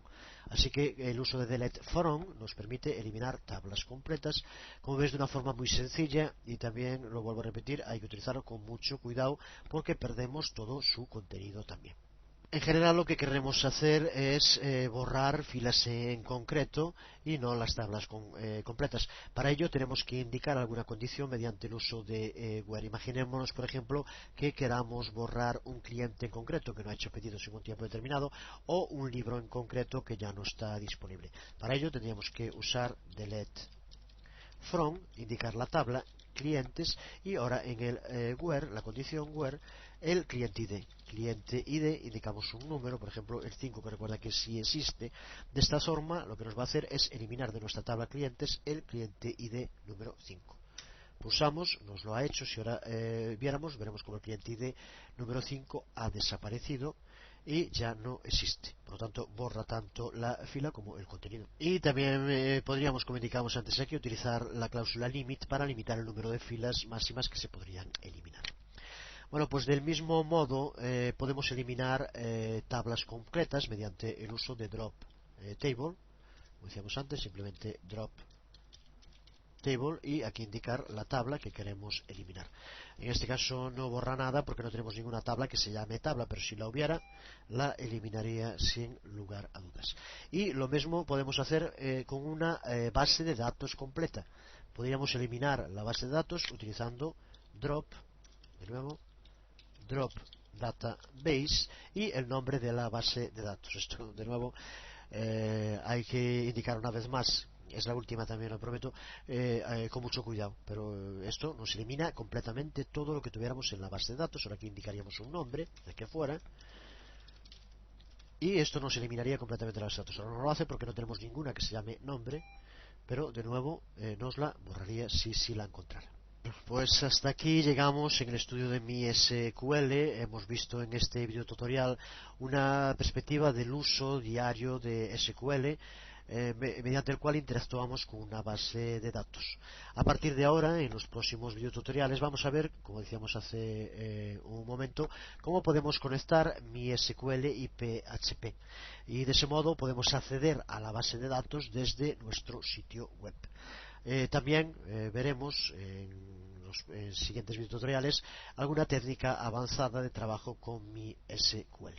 Así que el uso de delete from nos permite eliminar tablas completas, como ves, de una forma muy sencilla, y también lo vuelvo a repetir, hay que utilizarlo con mucho cuidado porque perdemos todo su contenido también. En general lo que queremos hacer es borrar filas en concreto y no las tablas completas. Para ello tenemos que indicar alguna condición mediante el uso de where. Imaginémonos, por ejemplo, que queramos borrar un cliente en concreto que no ha hecho pedidos en un tiempo determinado, o un libro en concreto que ya no está disponible. Para ello tendríamos que usar delete from, indicar la tabla, clientes, y ahora en el where, la condición where, el cliente ID. Cliente ID, indicamos un número, por ejemplo el 5, que recuerda que sí existe. De esta forma lo que nos va a hacer es eliminar de nuestra tabla clientes el cliente ID número 5. Pulsamos, nos lo ha hecho. Si ahora viéramos, veremos como el cliente ID número 5 ha desaparecido y ya no existe. Por lo tanto, borra tanto la fila como el contenido. Y también podríamos, como indicamos antes aquí, utilizar la cláusula limit para limitar el número de filas máximas que se podrían eliminar. Bueno, pues del mismo modo podemos eliminar tablas completas mediante el uso de drop table. Como decíamos antes, simplemente drop table, y aquí indicar la tabla que queremos eliminar. En este caso no borra nada porque no tenemos ninguna tabla que se llame tabla, pero si la hubiera, la eliminaría sin lugar a dudas. Y lo mismo podemos hacer con una base de datos completa. Podríamos eliminar la base de datos utilizando drop, de nuevo, drop database, y el nombre de la base de datos. Esto, de nuevo, hay que indicar una vez más, es la última también, lo prometo, con mucho cuidado, pero esto nos elimina completamente todo lo que tuviéramos en la base de datos. Ahora aquí indicaríamos un nombre, el que fuera, y esto nos eliminaría completamente la base de datos. Ahora no lo hace porque no tenemos ninguna que se llame nombre, pero de nuevo nos la borraría si la encontrara. Pues hasta aquí llegamos en el estudio de MySQL. Hemos visto en este video tutorial una perspectiva del uso diario de SQL, mediante el cual interactuamos con una base de datos. A partir de ahora, en los próximos videotutoriales, vamos a ver, como decíamos hace un momento, cómo podemos conectar MySQL y PHP. Y de ese modo podemos acceder a la base de datos desde nuestro sitio web. También veremos en los siguientes videotutoriales alguna técnica avanzada de trabajo con MySQL.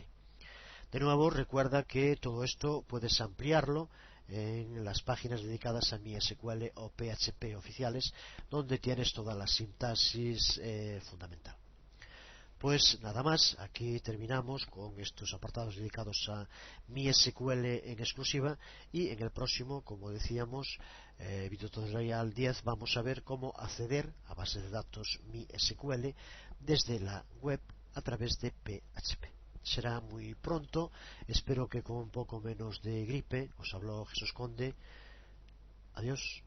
De nuevo, recuerda que todo esto puedes ampliarlo en las páginas dedicadas a MySQL o PHP oficiales, donde tienes toda la sintaxis fundamental. Pues nada más, aquí terminamos con estos apartados dedicados a MySQL en exclusiva, y en el próximo, como decíamos, video tutorial 10, vamos a ver cómo acceder a bases de datos MySQL desde la web a través de PHP. Será muy pronto, espero que con un poco menos de gripe. Os habló Jesús Conde. Adiós.